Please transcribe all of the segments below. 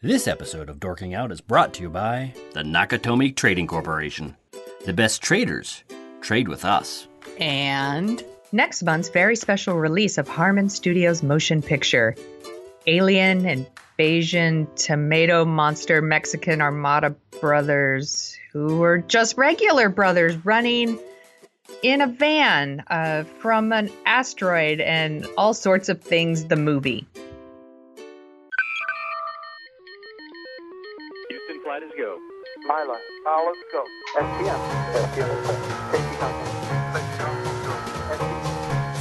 This episode of Dorking Out is brought to you by the Nakatomi Trading Corporation. The best traders trade with us. And next month's very special release of Harmon Studios' motion picture, Alien Invasion Tomato Monster Mexican Armada brothers, who were just regular brothers running in a van from an asteroid and all sorts of things, the movie. Houston, flight is go. Mila, let's go.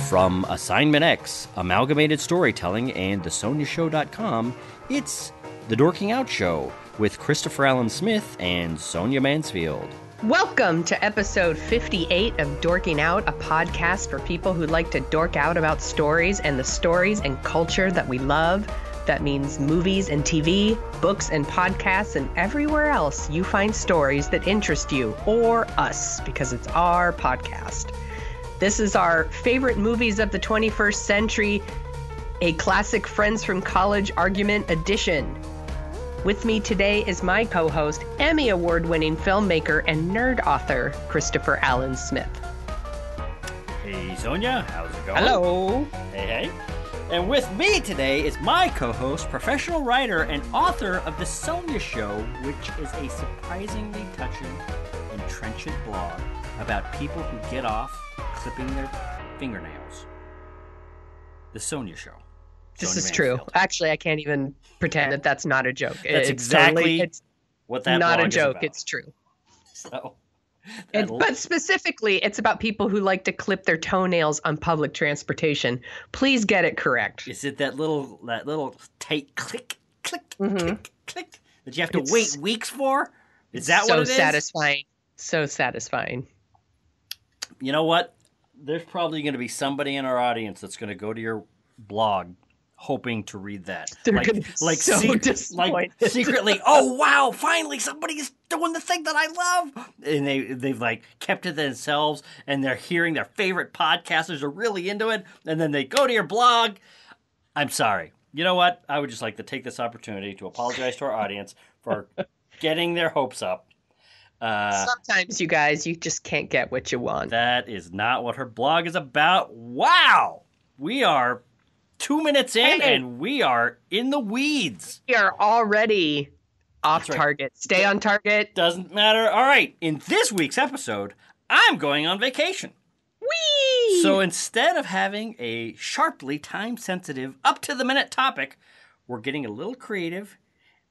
From Assignment X, Amalgamated Storytelling, and thesoniashow.com, it's The Dorking Out Show with Christopher Allen Smith and Sonia Mansfield. welcome to episode 58 of Dorking Out, a podcast for people who like to dork out about stories and the stories and culture that we love. That means movies and TV, books and podcasts, and everywhere else you find stories that interest you, or us, because it's our podcast. This is our favorite movies of the 21st century, a classic Friends from College argument edition. With me today is my co-host, Emmy Award-winning filmmaker and nerd author, Christopher Allen Smith. Hey, Sonia, how's it going? Hello. Hey. And with me today is my co-host, professional writer and author of The Sonia Show, which is a surprisingly touching and trenchant blog about people who get off clipping their fingernails. The Sonia Show. This Sonia is true. Mansfield. Actually, I can't even pretend that that's not a joke. That's exactly it's what that not blog a is joke. about. It's true. So, But specifically, it's about people who like to clip their toenails on public transportation. Please get it correct. is it that little tight click, click, click, click that you have to It's wait weeks for? Is that what it is? So satisfying. So satisfying. You know what? There's probably going to be somebody in our audience that's going to go to your blog hoping to read that. They're going to be so disappointed. Secretly, oh wow, finally somebody's doing the thing that I love. And they've like kept it to themselves, and they're hearing their favorite podcasters are really into it, and then they go to your blog. I'm sorry. You know what? I would just like to take this opportunity to apologize to our audience for getting their hopes up. Sometimes, you guys, you just can't get what you want. That is not what her blog is about. Wow! We are 2 minutes in, and we are in the weeds. We are already off That's right. target. Stay on target. Doesn't matter. All right, in this week's episode, I'm going on vacation. Whee! So instead of having a sharply time-sensitive, up-to-the-minute topic, we're getting a little creative,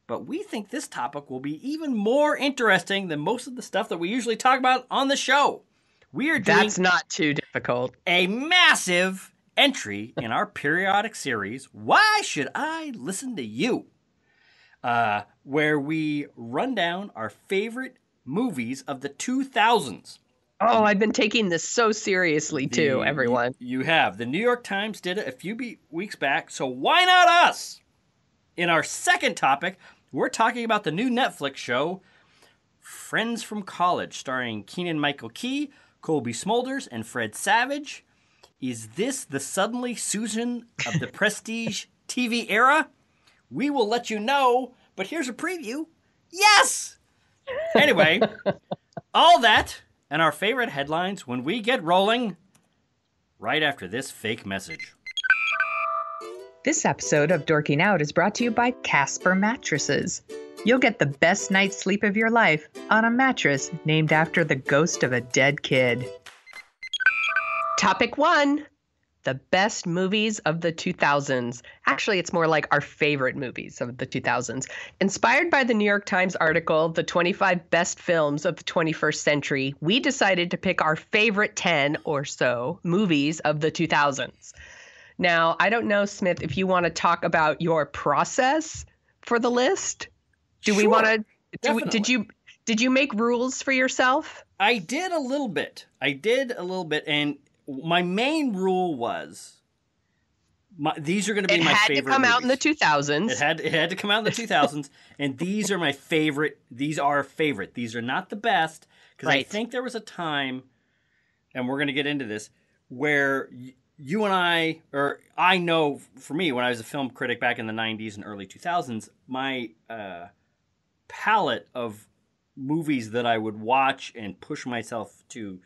but we think this topic will be even more interesting than most of the stuff that we usually talk about on the show. We are doing That's not too difficult. a massive entry in our periodic series, Why Should I Listen to You? Where we run down our favorite movies of the 2000s. Oh, I've been taking this so seriously, too, everyone. You have. The New York Times did it a few weeks back, so why not us? In our second topic, we're talking about the new Netflix show, Friends from College, starring Keegan-Michael Key, Cobie Smulders, and Fred Savage. Is this the suddenly Susan of the Prestige TV era? We will let you know, but here's a preview. Yes! Anyway, all that and our favorite headlines when we get rolling right after this fake message. This episode of Dorking Out is brought to you by Casper Mattresses. You'll get the best night's sleep of your life on a mattress named after the ghost of a dead kid. Topic 1, the best movies of the 2000s. Actually, it's more like our favorite movies of the 2000s. Inspired by the New York Times article, The 25 Best Films of the 21st Century, we decided to pick our favorite 10 or so movies of the 2000s. Now, I don't know, Smith, if you want to talk about your process for the list. Do we want to? Did you make rules for yourself? I did a little bit, and my main rule was these are going to be my favorite. It had to come out in the 2000s. It had to come out in the 2000s, and these are my favorite. These are favorite. These are not the best because I think there was a time, and we're going to get into this, where you and I know for me, when I was a film critic back in the 90s and early 2000s, my palette of movies that I would watch and push myself to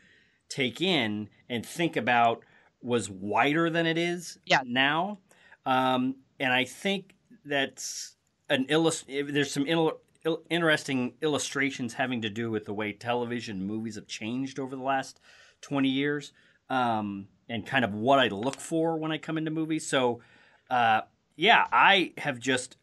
take in and think about was wider than it is now. And I think that's there's some interesting illustrations having to do with the way television movies have changed over the last 20 years, and kind of what I look for when I come into movies. So, I have just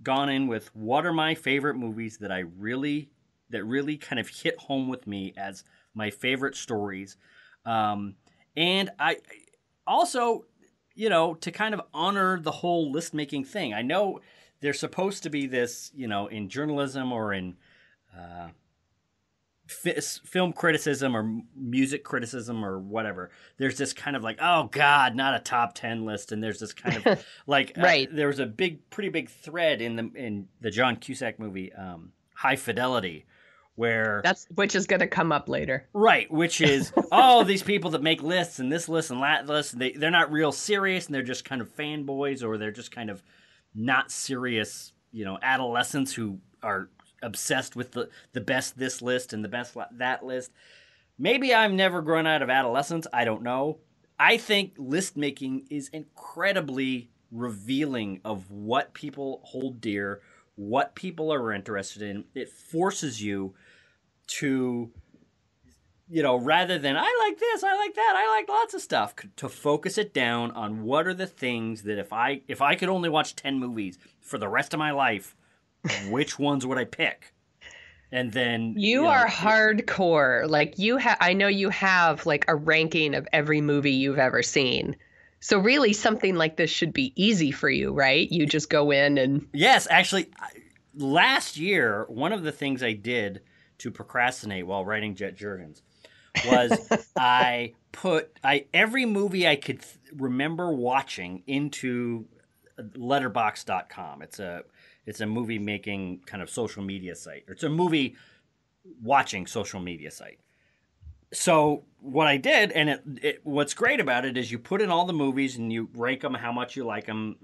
gone in with what are my favorite movies that really kind of hit home with me as my favorite stories. And I also, to kind of honor the whole list making thing. I know there's supposed to be this, in journalism or in film criticism or music criticism or whatever. There's this kind of like, oh God, not a top 10 list. And there's this kind of like, right. There was a pretty big thread in the John Cusack movie, High Fidelity, which is going to come up later. Right, which is, these people that make lists and this list and that list, they're not real serious and they're just kind of fanboys, or they're just kind of not serious, adolescents who are obsessed with the best this list and the best that list. Maybe I'm never grown out of adolescence. I don't know. I think list making is incredibly revealing of what people hold dear, what people are interested in. It forces you to, rather than I like this, I like that, I like lots of stuff, to focus it down on what are the things that if I could only watch 10 movies for the rest of my life, which ones would I pick? And then you are hardcore. Like I know you have like a ranking of every movie you've ever seen. So really something like this should be easy for you, right? You just go in and... Yes, actually, last year, one of the things I did to procrastinate while writing Jet Jurgens was I put every movie I could remember watching into letterbox.com. It's a movie making kind of social media site. It's a movie watching social media site. So what I did, and what's great about it is you put in all the movies and you rank them how much you like them.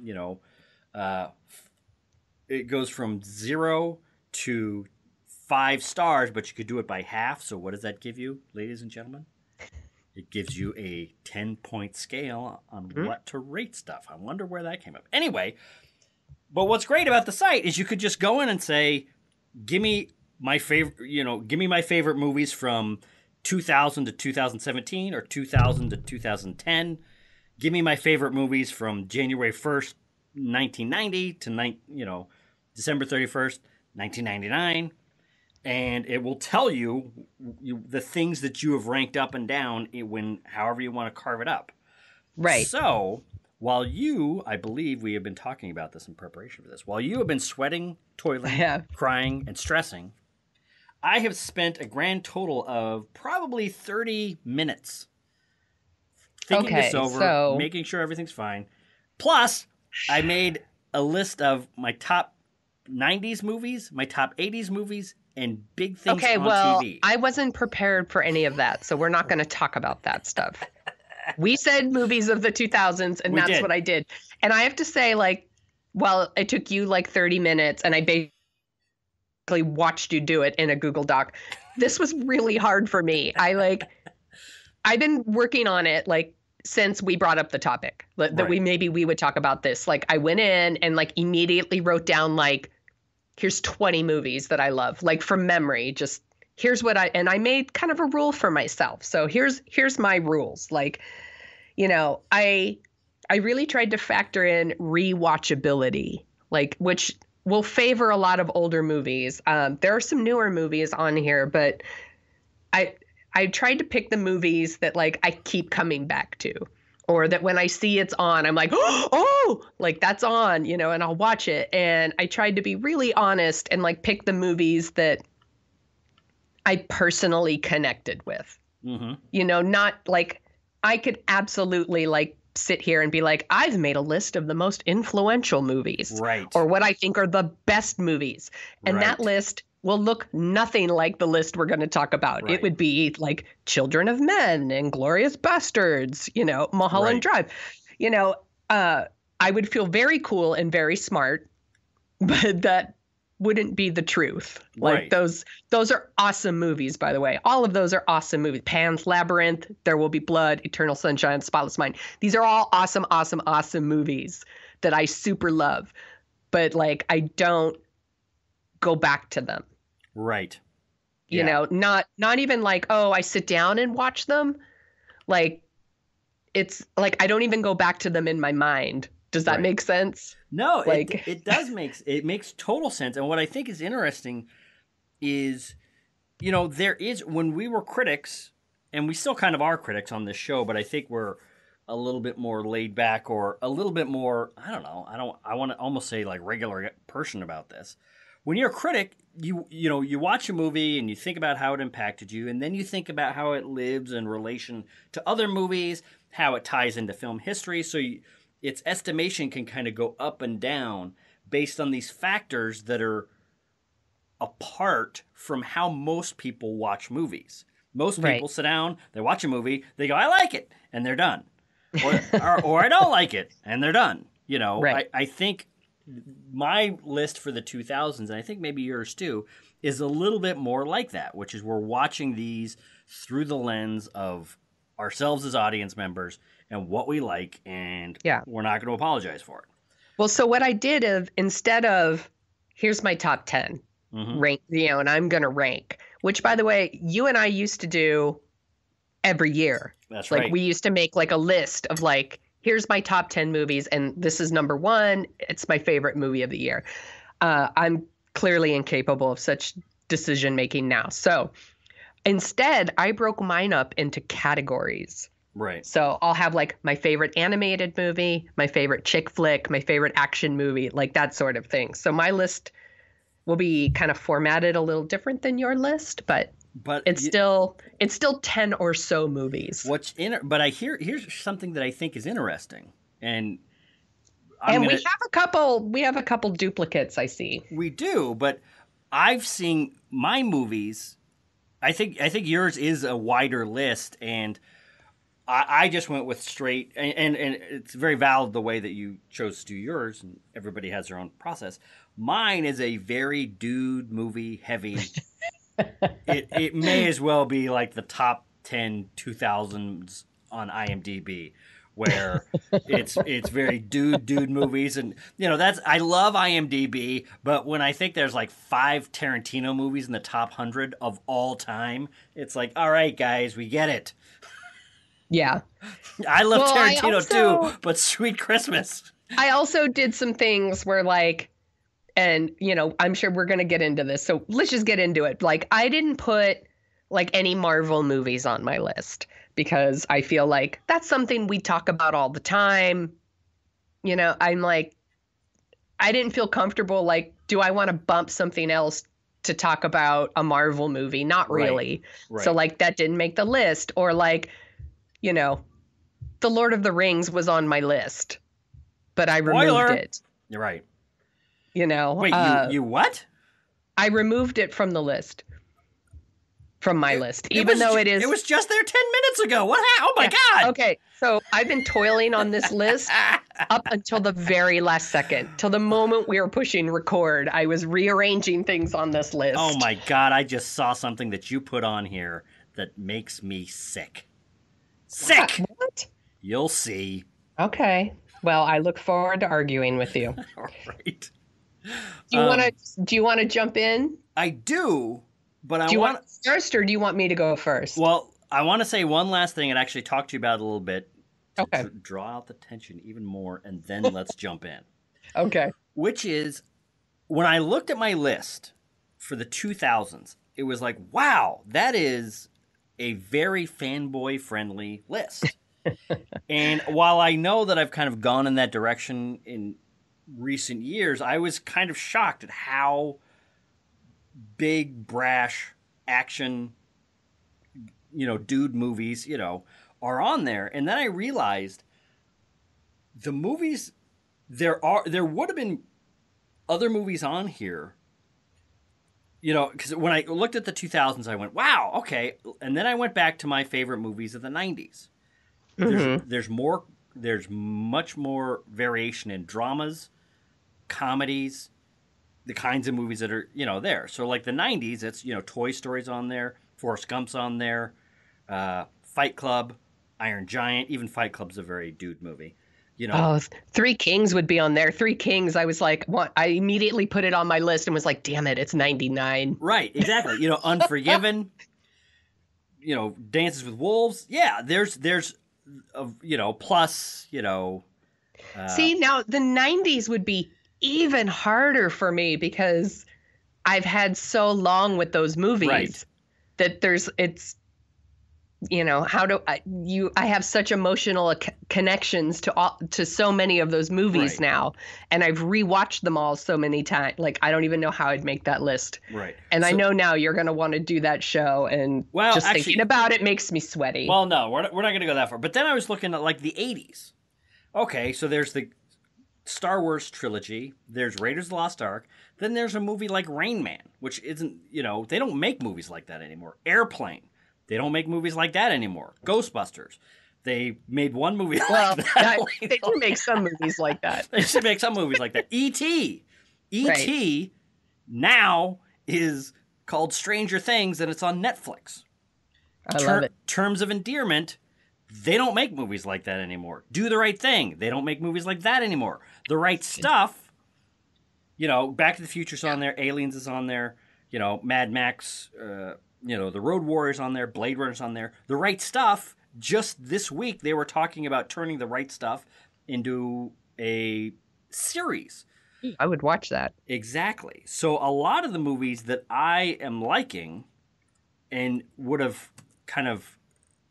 It goes from 0 to 5 stars, but you could do it by half. So what does that give you, ladies and gentlemen? It gives you a 10-point scale on what to rate stuff. I wonder where that came up. Anyway, but what's great about the site is you could just go in and say, give me my favorite movies from 2000 to 2017 or 2000 to 2010. Give me my favorite movies from January 1st, 1990 to December 31st, 1999. And it will tell you the things that you have ranked up and down however you want to carve it up. Right. So while I believe we have been talking about this in preparation for this, while you have been sweating, toiling, crying, and stressing, I have spent a grand total of probably 30 minutes thinking this over, making sure everything's fine. Plus, I made a list of my top 90s movies, my top 80s movies, and big things on TV. I wasn't prepared for any of that, so we're not going to talk about that stuff. We said movies of the 2000s, and that's what I did. And I have to say, it took you 30 minutes, and I basically watched you do it in a Google Doc. This was really hard for me. I've been working on it, since we brought up the topic, that we would talk about this. I went in and, immediately wrote down, here's 20 movies that I love, from memory, just here's what I made kind of a rule for myself. So here's my rules. I really tried to factor in rewatchability, which will favor a lot of older movies. There are some newer movies on here, but I tried to pick the movies that I keep coming back to, or that when I see it's on, I'm like, that's on, and I'll watch it. And I tried to be really honest and pick the movies that I personally connected with. Mm-hmm. Not I could absolutely sit here and be I've made a list of the most influential movies, right? Or what I think are the best movies, and that list will look nothing like the list we're going to talk about. Right. It would be like Children of Men and Glorious Bastards, Mulholland Drive. I would feel very cool and very smart, but that wouldn't be the truth. Like those are awesome movies, by the way. All of those are awesome movies. Pan's Labyrinth, There Will Be Blood, Eternal Sunshine, Spotless Mind. These are all awesome, awesome, awesome movies that I super love. But like, I don't go back to them. Right. Not even like, oh, I sit down and watch them. Like, it's like I don't even go back to them in my mind. Does that make sense? No, it does makes total sense. And what I think is interesting is, there is, when we were critics, and we still kind of are critics on this show, but I think we're a little bit more laid back or a little bit more, I don't know, I want to almost say like regular person about this. When you're a critic, you watch a movie and you think about how it impacted you, and then you think about how it lives in relation to other movies, how it ties into film history. So its estimation can kind of go up and down based on these factors that are apart from how most people watch movies. Most people sit down, they watch a movie, they go, I like it, and they're done. Or I don't like it, and they're done. I think my list for the 2000s, and I think maybe yours too, is a little bit more like that, which is we're watching these through the lens of ourselves as audience members and what we like, and we're not going to apologize for it. Well, so what I did is, instead of, here's my top 10, rank, and I'm going to rank, which, by the way, you and I used to do every year. That's like, right. we used to make like a list of like, here's my top 10 movies, and this is number 1. It's my favorite movie of the year. I'm clearly incapable of such decision making now. So instead, I broke mine up into categories. Right. So I'll have like my favorite animated movie, my favorite chick flick, my favorite action movie, like that sort of thing. So my list will be kind of formatted a little different than your list, but it's still 10 or so movies. But here's something that I think is interesting, and we have a couple duplicates, I see. We do, but I've seen my movies. I think yours is a wider list, and I just went with straight, and it's very valid the way that you chose to do yours, and everybody has their own process. Mine is a very dude movie heavy. It may as well be like the top 10 2000s on IMDb, where it's very dude movies, and I love IMDb, but when I think there's like 5 Tarantino movies in the top 100 of all time, it's like, all right, guys, we get it. Yeah. I love Tarantino too, but Sweet Christmas. I also did some things where like, and I'm sure we're going to get into this, so let's just get into it. Like, I didn't put like any Marvel movies on my list because I feel like that's something we talk about all the time. I'm like, I didn't feel comfortable. Like, do I want to bump something else to talk about a Marvel movie? Not really. Right. So like, that didn't make the list. Or like, The Lord of the Rings was on my list, but I removed it. You're right. Wait, you what? I removed it from the list. From my list. It was just there 10 minutes ago. What? Oh my God. Okay. So I've been toiling on this list up until the very last second. Till the moment we were pushing record, I was rearranging things on this list. Oh my God. I just saw something that you put on here that makes me sick. Sick. What? You'll see. Okay. Well, I look forward to arguing with you. All right. Do you want to jump in? I do, but do you want first, or do you want me to go first? Well, I want to say one last thing and actually talk to you about it a little bit. Okay. To draw out the tension even more, and then let's jump in. Okay. Which is, when I looked at my list for the 2000s, it was like, wow, that is a very fanboy-friendly list. And while I know that I've kind of gone in that direction in recent years, I was kind of shocked at how big, brash action, dude movies, are on there. And then I realized the movies, there would have been other movies on here, because when I looked at the 2000s, I went, wow, okay. And then I went back to my favorite movies of the 90s. There's much more variation in dramas, comedies, the kinds of movies that are, there. So like the 90s, it's, Toy Story's on there, Forrest Gump's on there, Fight Club, Iron Giant. Even Fight Club's a very dude movie. Oh, Three Kings would be on there. Three Kings, I was like, what? I immediately put it on my list and was like, damn it, it's 99. Right, exactly. Unforgiven, Dances with Wolves. Yeah, there's plus, See, now the 90s would be even harder for me because I've had so long with those movies that it's how do I have such emotional connections to so many of those movies now, and I've rewatched them all so many times. Like, I don't even know how I'd make that list. Right. And I know now you're going to want to do that show, and thinking about it makes me sweaty. Well, no, we're not going to go that far. But then I was looking at like the 80s. Okay, so there's the Star Wars trilogy. There's Raiders of the Lost Ark. Then there's a movie like Rain Man, which isn't, they don't make movies like that anymore. Airplane. They don't make movies like that anymore. Ghostbusters. They made one movie like that. They do make some movies like that. They should make some movies like that. E.T. E.T. now is called Stranger Things, and it's on Netflix. I love it. Terms of Endearment, they don't make movies like that anymore. Do the Right Thing. They don't make movies like that anymore. The Right Stuff, Back to the Future's on there. Aliens is on there. Mad Max, the Road Warrior's on there, Blade Runner's on there. The Right Stuff, just this week, they were talking about turning The Right Stuff into a series. I would watch that. Exactly. So a lot of the movies that I am liking and would have kind of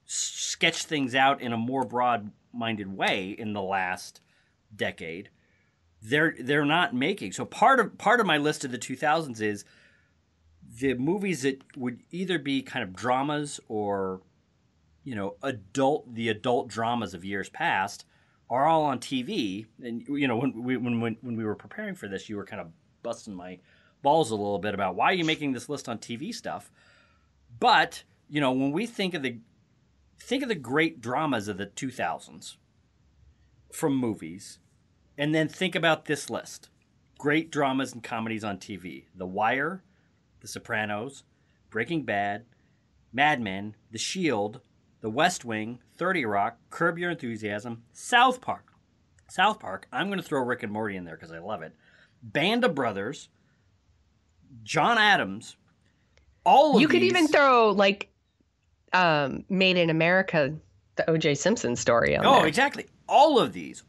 sketched things out in a more broad-minded way in the last decade, they're not making. So part of my list of the 2000s is the movies that would either be kind of dramas or, adult dramas of years past are all on TV. And, when we were preparing for this, you were kind of busting my balls a little bit about why are you making this list on TV stuff. But, when we think of the great dramas of the 2000s from movies, and then think about this list. Great dramas and comedies on TV. The Wire, The Sopranos, Breaking Bad, Mad Men, The Shield, The West Wing, 30 Rock, Curb Your Enthusiasm, South Park. South Park, I'm going to throw Rick and Morty in there because I love it. Band of Brothers, John Adams, all of You these. could even throw, like, Made in America, the O.J. Simpson story on there. Oh, exactly. All of these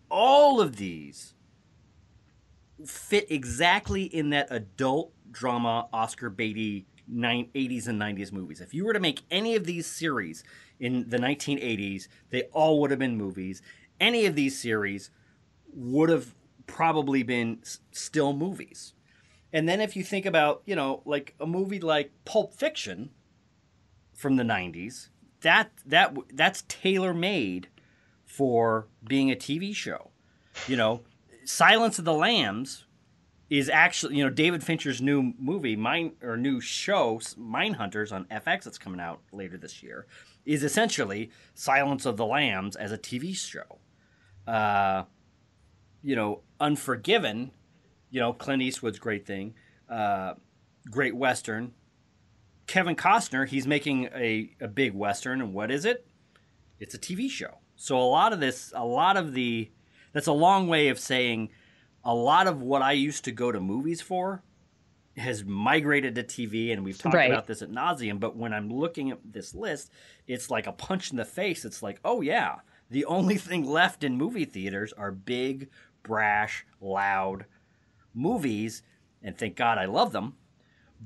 fit exactly in that adult drama, Oscar Beatty 80s and 90s movies. If you were to make any of these series in the 1980s, they all would have been movies. Any of these series would have probably been still movies. And then if you think about, like a movie like Pulp Fiction from the 90s, that's tailor-made for being a TV show. Silence of the Lambs is actually, David Fincher's new movie, new show, Mindhunters on FX that's coming out later this year, is essentially Silence of the Lambs as a TV show. Unforgiven, Clint Eastwood's great thing, great Western. Kevin Costner, he's making a big Western, and what is it? It's a TV show. So that's a long way of saying a lot of what I used to go to movies for has migrated to TV, and we've talked about this ad nauseum, but when I'm looking at this list, it's like a punch in the face. It's like, oh yeah, the only thing left in movie theaters are big, brash, loud movies, and thank God I love them.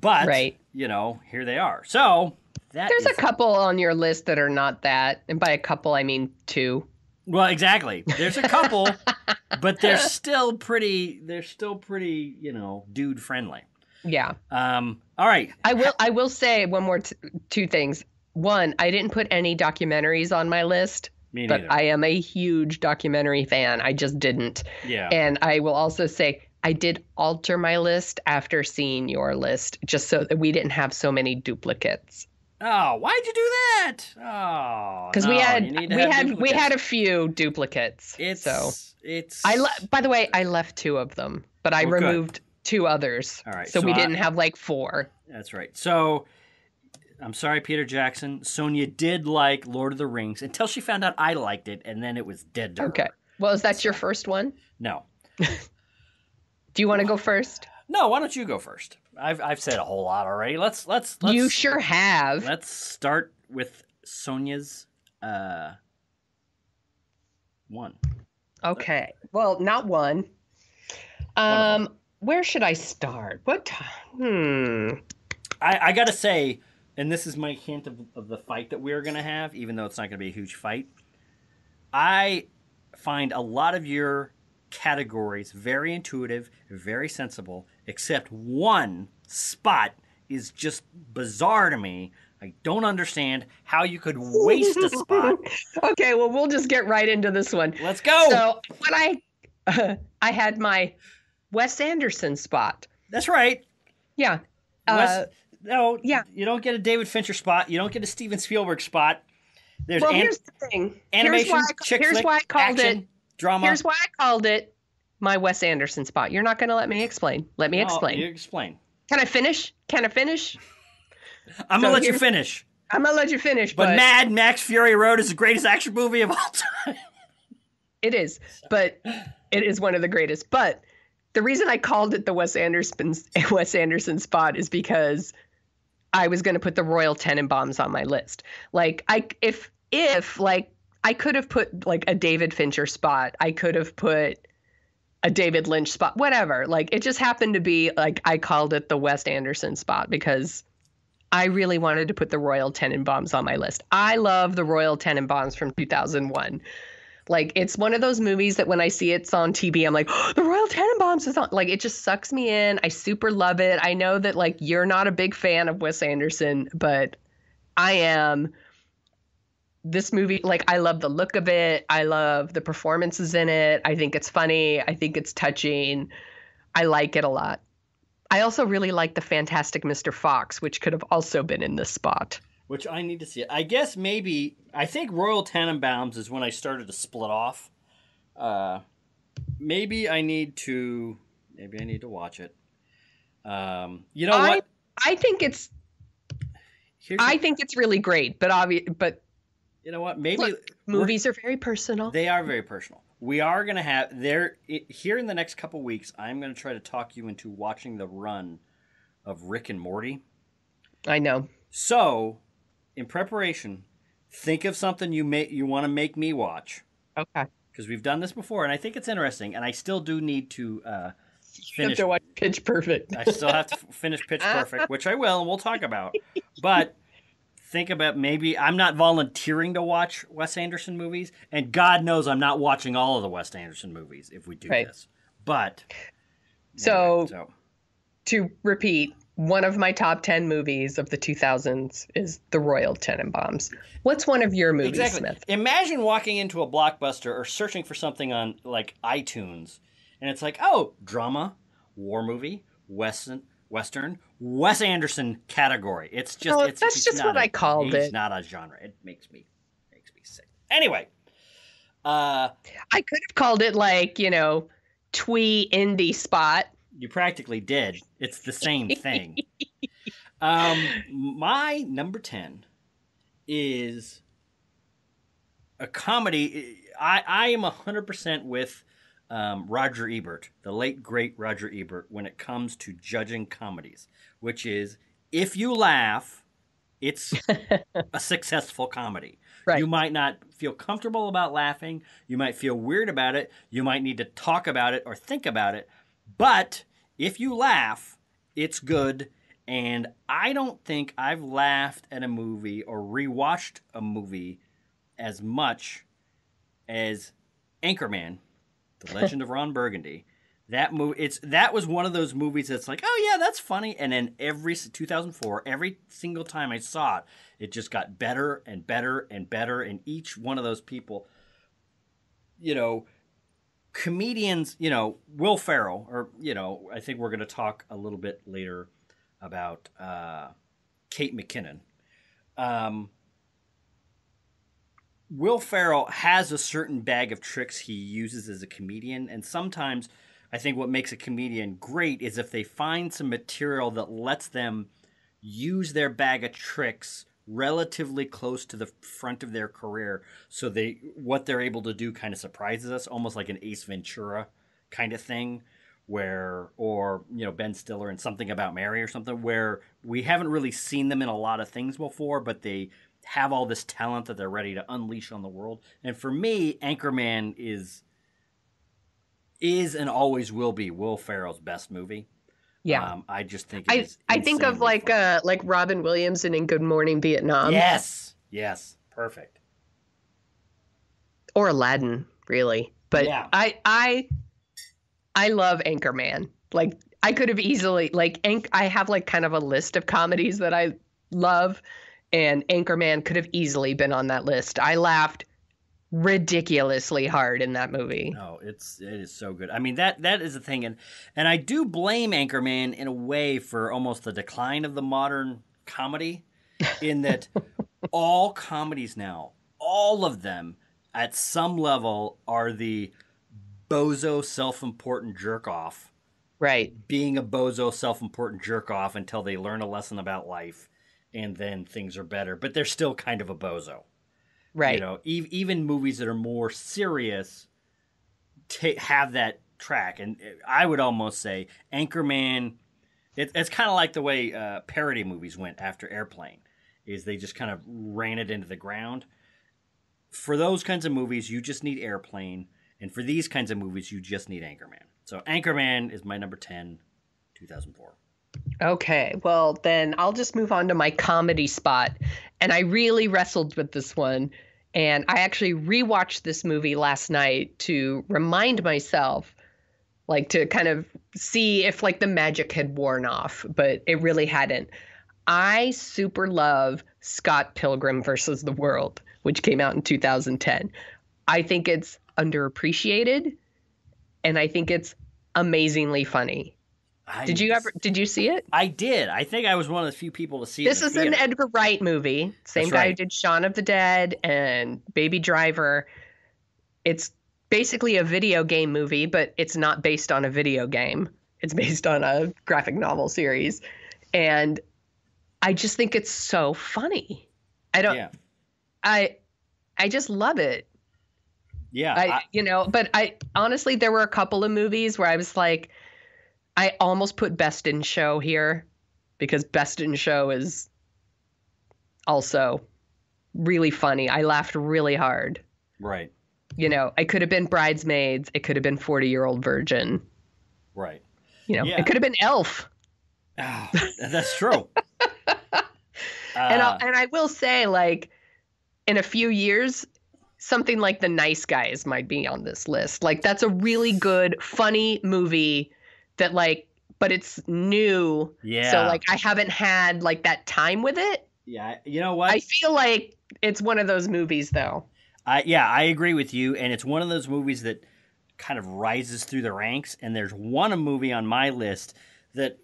But, here they are. So, there's a couple on your list that are not that, and by a couple, I mean two. Well, exactly. There's a couple, but they're still pretty, dude friendly. Yeah. All right. I will say one more two things. One, I didn't put any documentaries on my list. Me neither. But I am a huge documentary fan. I just didn't. Yeah. And I will also say I did alter my list after seeing your list, just so that we didn't have so many duplicates. Oh, why'd you do that? Oh, Because no, we you need to have we duplicates. had a few duplicates. It's. By the way, I left 2 of them, but I Well, good. removed 2 others. All right, So so we didn't have like 4. That's right. So, I'm sorry, Peter Jackson. Sonia did like Lord of the Rings until she found out I liked it, and then it was dead to her. Okay. Well, is that your first one? No. Do you want to go first? No, why don't you go first? I've said a whole lot already. Let's You sure have. Let's start with Sonia's one. Okay. Well, not one. Where should I start? I gotta say, and this is my hint of the fight that we're gonna have, even though it's not gonna be a huge fight. I find a lot of your categories very intuitive, very sensible, except one spot is just bizarre to me. I don't understand how you could waste a spot. Okay, well, we'll just get right into this one. Let's go. So, when I had my Wes Anderson spot. That's right. Yeah. No, yeah. You don't get a David Fincher spot. You don't get a Steven Spielberg spot. There's here's the thing. Animation, Here's why I called action, it drama. Here's why I called it my Wes Anderson spot. You're not going to let me explain. Let me explain. You explain. Can I finish? I'm going to let you finish. I'm going to let you finish. But Mad Max Fury Road is the greatest action movie of all time. It is. But it is one of the greatest. But the reason I called it the Wes Anderson spot is because I was going to put the Royal Tenenbaums on my list. Like, if I could have put like a David Fincher spot. I could have put a David Lynch spot, whatever. Like, it just happened to be like I called it the Wes Anderson spot because I really wanted to put the Royal Tenenbaums on my list. I love the Royal Tenenbaums from 2001. Like, it's one of those movies that when I see it's on TV, I'm like, oh, the Royal Tenenbaums is on. Like, it just sucks me in. I super love it. I know that, like, you're not a big fan of Wes Anderson, but I am. This movie, like, I love the look of it. I love the performances in it. I think it's funny. I think it's touching. I like it a lot. I also really like the Fantastic Mr. Fox, which could have also been in this spot. Which I need to see. I guess I think Royal Tenenbaums is when I started to split off. Maybe I need to watch it. You know what? I think it's really great, but you know what? Maybe movies are very personal. They are very personal. We are going to have here in the next couple weeks. I'm going to try to talk you into watching the run of Rick and Morty. I know. So, in preparation, think of something you want to make me watch. Okay. Because we've done this before, and I think it's interesting. And I still do need to finish. You have to watch Pitch Perfect. I still have to finish Pitch Perfect, which I will, and we'll talk about. But think about maybe I'm not volunteering to watch Wes Anderson movies, and God knows I'm not watching all of the Wes Anderson movies if we do this. But so to repeat, one of my top 10 movies of the 2000s is The Royal Tenenbaums. What's one of your movies, exactly. Smith? Imagine walking into a Blockbuster or searching for something on like iTunes, and it's like, oh, drama, war movie, Western, Wes Anderson category. It's just that's just what I called it. It's not a genre. It makes me sick. Anyway, I could have called it like, twee indie spot. You practically did. It's the same thing. My number 10 is a comedy. I am 100% with Roger Ebert, the late, great Roger Ebert, when it comes to judging comedies, which is if you laugh, it's a successful comedy. Right. You might not feel comfortable about laughing. You might feel weird about it. You might need to talk about it or think about it. But if you laugh, it's good. And I don't think I've laughed at a movie or rewatched a movie as much as Anchorman, The Legend of Ron Burgundy. That was one of those movies that's like, oh yeah, that's funny. And then 2004, every single time I saw it, it just got better and better and better. And each one of those people, comedians, Will Ferrell, or, I think we're going to talk a little bit later about Kate McKinnon. Will Ferrell has a certain bag of tricks he uses as a comedian, and sometimes I think what makes a comedian great is if they find some material that lets them use their bag of tricks relatively close to the front of their career, so what they're able to do kind of surprises us, almost like an Ace Ventura kind of thing, or Ben Stiller in Something About Mary or something, where we haven't really seen them in a lot of things before, but they have all this talent that they're ready to unleash on the world. And for me, Anchorman is and always will be Will Ferrell's best movie. Yeah, I just think I think of like Robin Williams in Good Morning Vietnam. Yes, perfect. Or Aladdin, really. But yeah. I love Anchorman. Like, I could have easily I have like kind of a list of comedies that I love, and Anchorman could have easily been on that list. I laughed ridiculously hard in that movie. Oh, it is so good. I mean, that is the thing, and I do blame Anchorman in a way for almost the decline of the modern comedy, in that all comedies now, all of them at some level are the bozo self-important jerk off. Right. Being a bozo self-important jerk off until they learn a lesson about life, and then things are better, but they're still kind of a bozo. Right. Even movies that are more serious have that track. And I would almost say Anchorman, it's kind of like the way parody movies went after Airplane, is they just kind of ran it into the ground. For those kinds of movies, you just need Airplane. And for these kinds of movies, you just need Anchorman. So Anchorman is my number 10, 2004. Okay, well, then I'll just move on to my comedy spot. And I really wrestled with this one. And I actually rewatched this movie last night to remind myself, to kind of see if the magic had worn off, but it really hadn't. I super love Scott Pilgrim versus the World, which came out in 2010. I think it's underappreciated, and I think it's amazingly funny. Did you see it? I did. I think I was one of the few people to see it. This is an Edgar Wright movie. Same guy who did Shaun of the Dead and Baby Driver. It's basically a video game movie, but it's not based on a video game. It's based on a graphic novel series. And I just think it's so funny. I just love it. Yeah. But honestly, there were a couple of movies where I was like, I almost put Best in Show here, because Best in Show is also really funny. I laughed really hard. Right. It could have been Bridesmaids. It could have been 40-Year-Old Virgin. Right. It could have been Elf. Oh, that's true. And I will say, in a few years, something like The Nice Guys might be on this list. That's a really good, funny movie that but it's new. Yeah. So I haven't had that time with it. Yeah. You know what? I feel like it's one of those movies though. I agree with you. And it's one of those movies that kind of rises through the ranks. And there's one movie on my list that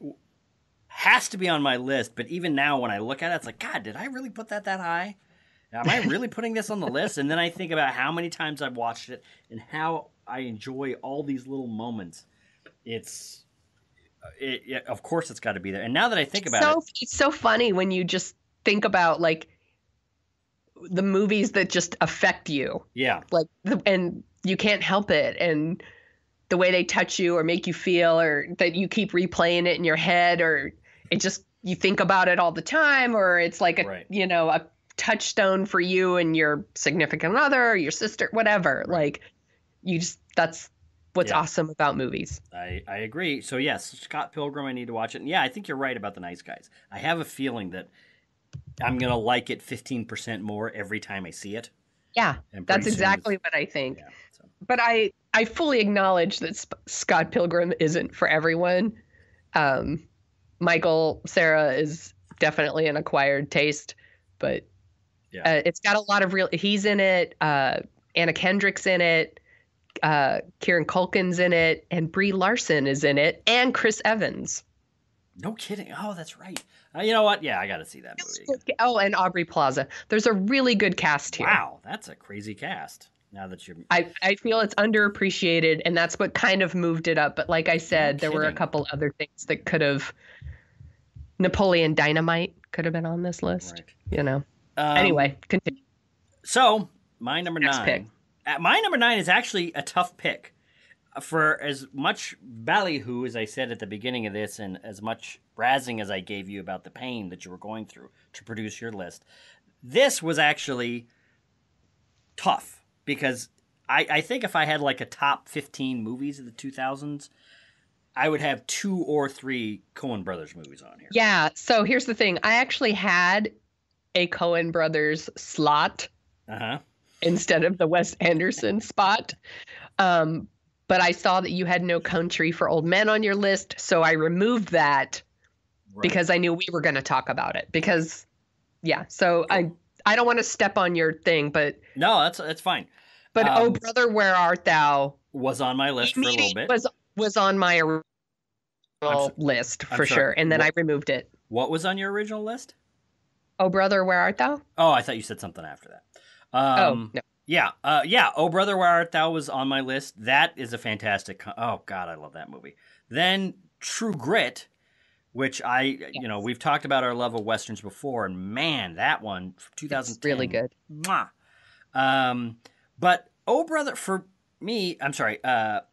has to be on my list. But even now when I look at it, it's like, God, did I really put that high? Am I really putting this on the list? And then I think about how many times I've watched it and how I enjoy all these little moments. Of course it's got to be there. And now that I think about it, it's so funny when you just think about the movies that just affect you. Yeah. And you can't help it. And the way they touch you or make you feel, or that you keep replaying it in your head, or it just, you think about it all the time, or it's a touchstone for you and your significant other, or your sister, whatever. Right. That's what's awesome about movies. I agree. So yes, Scott Pilgrim, I need to watch it. And yeah, I think you're right about The Nice Guys. I have a feeling that I'm going to like it 15% more every time I see it. Yeah, that's exactly what I think. Yeah, so. But I fully acknowledge that Scott Pilgrim isn't for everyone. Michael Cera is definitely an acquired taste, but it's got a lot of he's in it. Anna Kendrick's in it. Kieran Culkin's in it, and Brie Larson is in it, and Chris Evans. No kidding. Oh, that's right. You know what? Yeah, I got to see that movie again. Oh, and Aubrey Plaza. There's a really good cast here. Wow, that's a crazy cast. Now that you're... I feel it's underappreciated, and that's what kind of moved it up. But like I said, there were a couple other things that could have... Napoleon Dynamite could have been on this list. Right. Anyway, continue. So, my number Next 9. pick. My number 9 is actually a tough pick. For as much ballyhoo as I said at the beginning of this, and as much razzing as I gave you about the pain that you were going through to produce your list, this was actually tough. Because I think if I had like a top 15 movies of the 2000s, I would have 2 or 3 Coen Brothers movies on here. Yeah, so here's the thing. I actually had a Coen Brothers slot instead of the Wes Anderson spot. But I saw that you had No Country for Old Men on your list, so I removed that because I knew we were going to talk about it. Because, so I don't want to step on your thing, but... No, that's fine. But Oh Brother, Where Art Thou... was on my list for a little bit. Was on my original list, for sure, and then I removed it. What was on your original list? Oh Brother, Where Art Thou? Oh, I thought you said something after that. No. Yeah, Oh Brother, Where Art Thou was on my list. That is a fantastic... oh, God, I love that movie. Then True Grit, which we've talked about our love of Westerns before, and man, that one, 2010. It's really good. Mwah. But Oh Brother, for me, I'm sorry,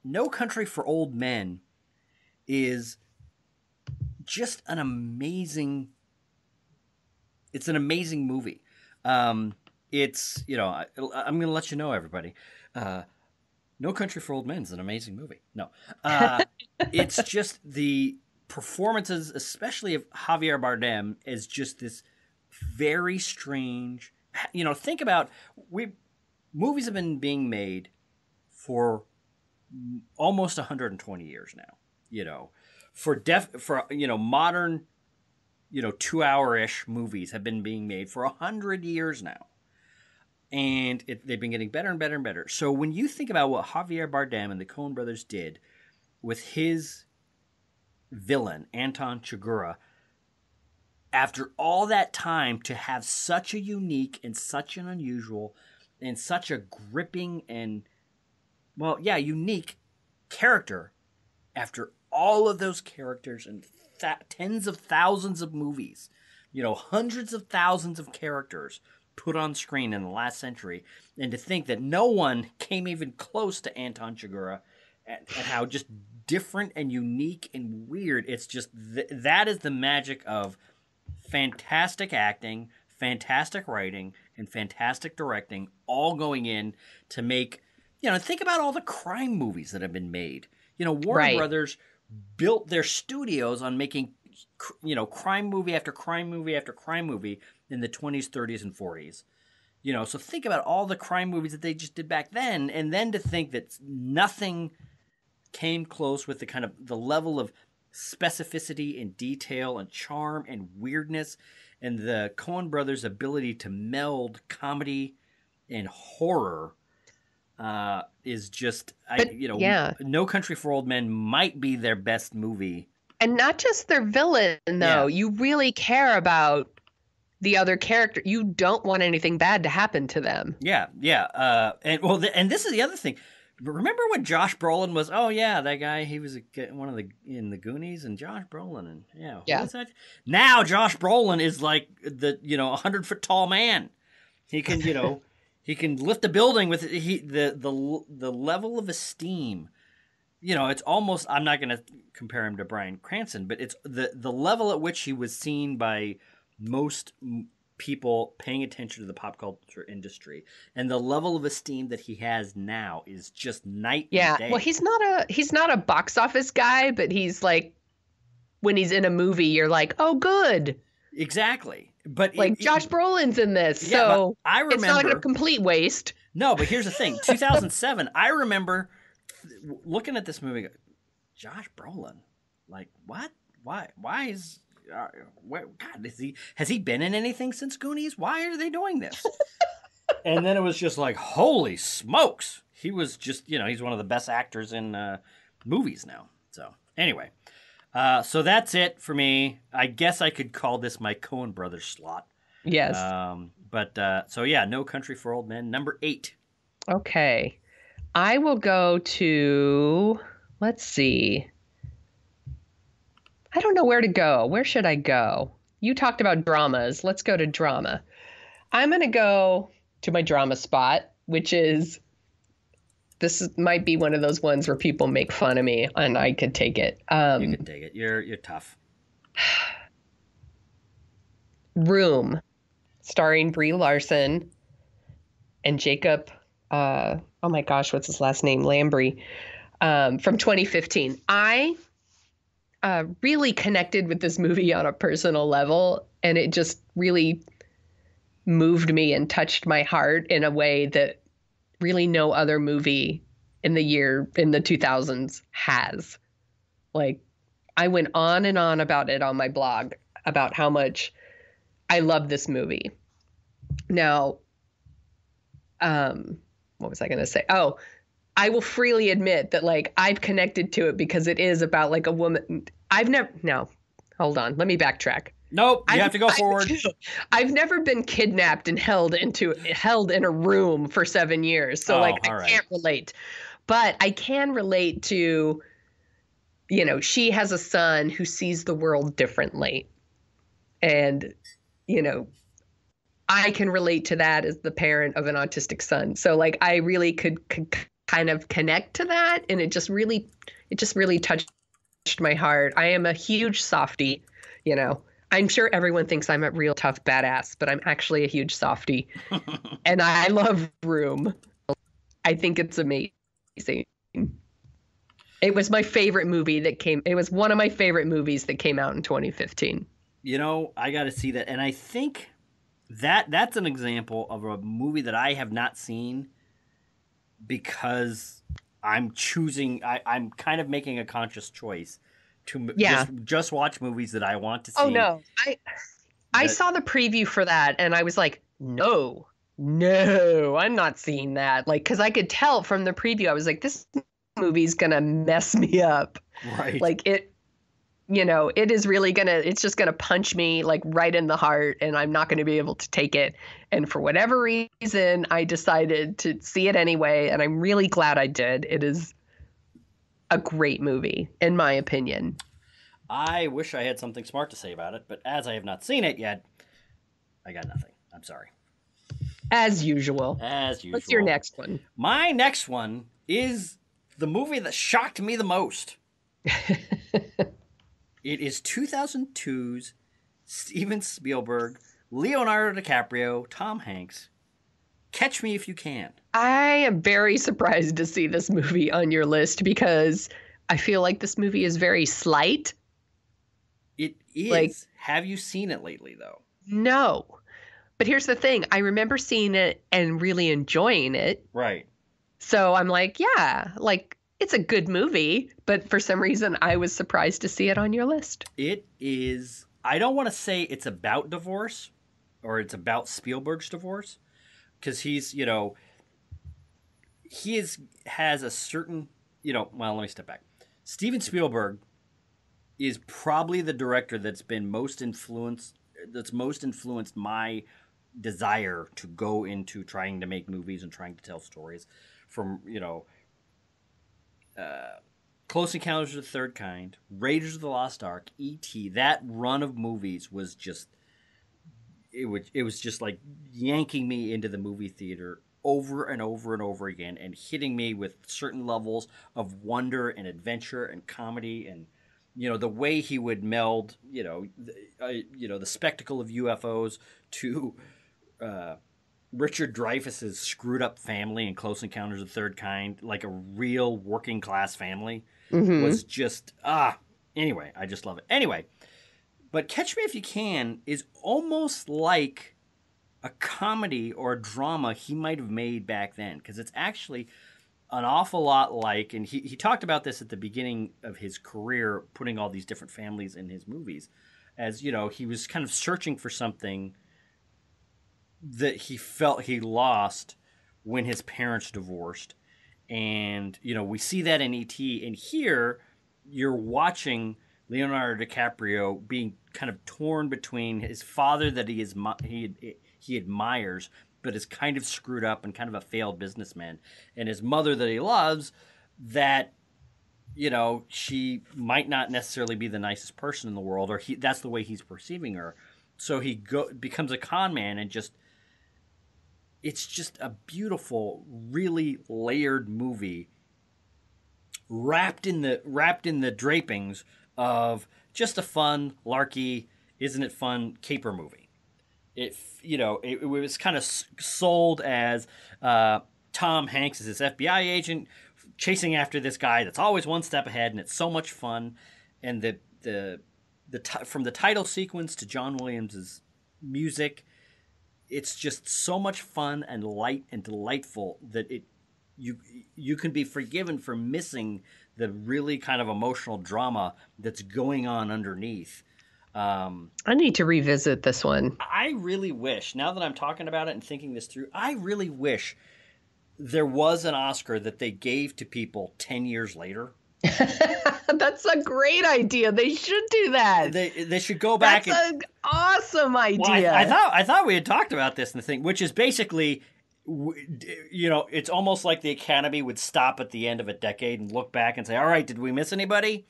No Country for Old Men is just an amazing... It's an amazing movie. It's, I'm going to let you know, everybody. No Country for Old Men is an amazing movie. No. It's just the performances, especially of Javier Bardem, is just this very strange... think about... movies have been being made for almost 120 years now. For modern... 2-hour-ish movies have been being made for 100 years now. And they've been getting better and better and better. So when you think about what Javier Bardem and the Coen brothers did with his villain, Anton Chigurh, after all that time to have such a unique and such an unusual and such a gripping and, unique character, after all of those characters and tens of thousands of movies, hundreds of thousands of characters put on screen in the last century, and to think that no one came even close to Anton Chigurh and how just different and unique and weird. It's just that is the magic of fantastic acting, fantastic writing, and fantastic directing, all going in to make, think about all the crime movies that have been made. Warner Brothers built their studios on making, crime movie after crime movie after crime movie in the 20s, 30s, and 40s. So think about all the crime movies that they just did back then, and then to think that nothing came close with the level of specificity and detail and charm and weirdness, and the Coen brothers' ability to meld comedy and horror is just, No Country for Old Men might be their best movie. And not just their villain, though. Yeah. You really care about the other character. You don't want anything bad to happen to them. Yeah. And this is the other thing. Remember when Josh Brolin was? Oh yeah, that guy. He was one of in the Goonies, and Josh Brolin, and who was that? Now Josh Brolin is like the 100-foot tall man. He can he can lift a building with the level of esteem. It's almost, I'm not going to compare him to Bryan Cranston, but it's the level at which he was seen by most people paying attention to the pop culture industry, and the level of esteem that he has now is just night and day. Well, he's not a box office guy, but he's like, when he's in a movie, you're like, oh, good. Exactly. But Josh Brolin's in this, so I remember, it's not like a complete waste. No, but here's the thing. 2007, I remember looking at this movie, Josh Brolin, like, what? Why is... God, has he been in anything since Goonies? Why are they doing this? And then it was just like, holy smokes, he was just, he's one of the best actors in movies now. So anyway, so that's it for me. I guess I could call this my Coen Brothers slot. Yes. So yeah, No Country for Old Men, number 8. Okay. I will go to, let's see. I don't know where to go. Where should I go? You talked about dramas. Let's go to drama. I'm going to go to my drama spot, which is, might be one of those ones where people make fun of me, and I could take it. You can take it. You're tough. Room, starring Brie Larson and Jacob, oh my gosh, what's his last name? Lambrey, from 2015. I really connected with this movie on a personal level, and it just really moved me and touched my heart in a way that really no other movie in the 2000s has. Like, I went on and on about it on my blog about how much I love this movie. Now, what was I going to say? Oh, I will freely admit that, like, I've connected to it because it is about, like, a woman. No, hold on. Let me backtrack. Nope, you have to go forward. I've never been kidnapped and held in a room for 7 years. So, I can't relate. But I can relate to, she has a son who sees the world differently. And, I can relate to that as the parent of an autistic son. So, like, I really could kind of connect to that. And it just really touched my heart. I am a huge softie, I'm sure everyone thinks I'm a real tough badass, but I'm actually a huge softie. And I love Room. I think it's amazing. It was my favorite movie it was one of my favorite movies that came out in 2015. I got to see that. And I think that's an example of a movie that I have not seen because I'm kind of making a conscious choice to just watch movies that I want to see. Oh, no. I saw the preview for that, and I was like, no, I'm not seeing that. Like, because I could tell from the preview, I was like, this movie's going to mess me up. Right. Like, it is really it's just going to punch me, like, right in the heart, and I'm not going to be able to take it. And for whatever reason, I decided to see it anyway, and I'm really glad I did. It is a great movie, in my opinion. I wish I had something smart to say about it, but as I have not seen it yet, I got nothing. I'm sorry. As usual. What's your next one? My next one is the movie that shocked me the most. It is 2002's Steven Spielberg, Leonardo DiCaprio, Tom Hanks, Catch Me If You Can. I am very surprised to see this movie on your list because I feel like this movie is very slight. It is. Like, have you seen it lately, though? No. But here's the thing. I remember seeing it and really enjoying it. Right. So I'm like, yeah, like, it's a good movie. But for some reason, I was surprised to see it on your list. It is. I don't want to say it's about divorce or it's about Spielberg's divorce. Because he's, has a certain, well, let me step back. Steven Spielberg is probably the director that's most influenced my desire to go into trying to make movies and trying to tell stories from, Close Encounters of the Third Kind, Raiders of the Lost Ark, E.T. That run of movies was just... It was just like yanking me into the movie theater over and over and over again and hitting me with certain levels of wonder and adventure and comedy and, the way he would meld, the spectacle of UFOs to Richard Dreyfuss's screwed up family in Close Encounters of the Third Kind, like a real working class family, was just, anyway, I just love it. Anyway. But Catch Me If You Can is almost like a comedy or a drama he might have made back then. Because it's actually an awful lot like, and he talked about this at the beginning of his career, putting all these different families in his movies. As, he was kind of searching for something that he felt he lost when his parents divorced. And, we see that in E.T. And here you're watching Leonardo DiCaprio being kind of torn between his father that he admires, but is kind of screwed up and kind of a failed businessman, and his mother that he loves, that, she might not necessarily be the nicest person in the world, or that's the way he's perceiving her. So he becomes a con man, and it's just a beautiful, really layered movie, wrapped in the drapings of just a fun, larky, isn't it fun caper movie. It was kind of sold as Tom Hanks is this FBI agent chasing after this guy that's always one step ahead, and it's so much fun. And from the title sequence to John Williams' music, it's just so much fun and light and delightful that you can be forgiven for missing the really kind of emotional drama that's going on underneath. I need to revisit this one. I really wish, now that I'm talking about it and thinking this through, I really wish there was an Oscar that they gave to people 10 years later. That's a great idea. They should do that. They should go back. That's an awesome idea. Well, I thought we had talked about this in the thing, which is basically, it's almost like the Academy would stop at the end of a decade and look back and say, all right, did we miss anybody?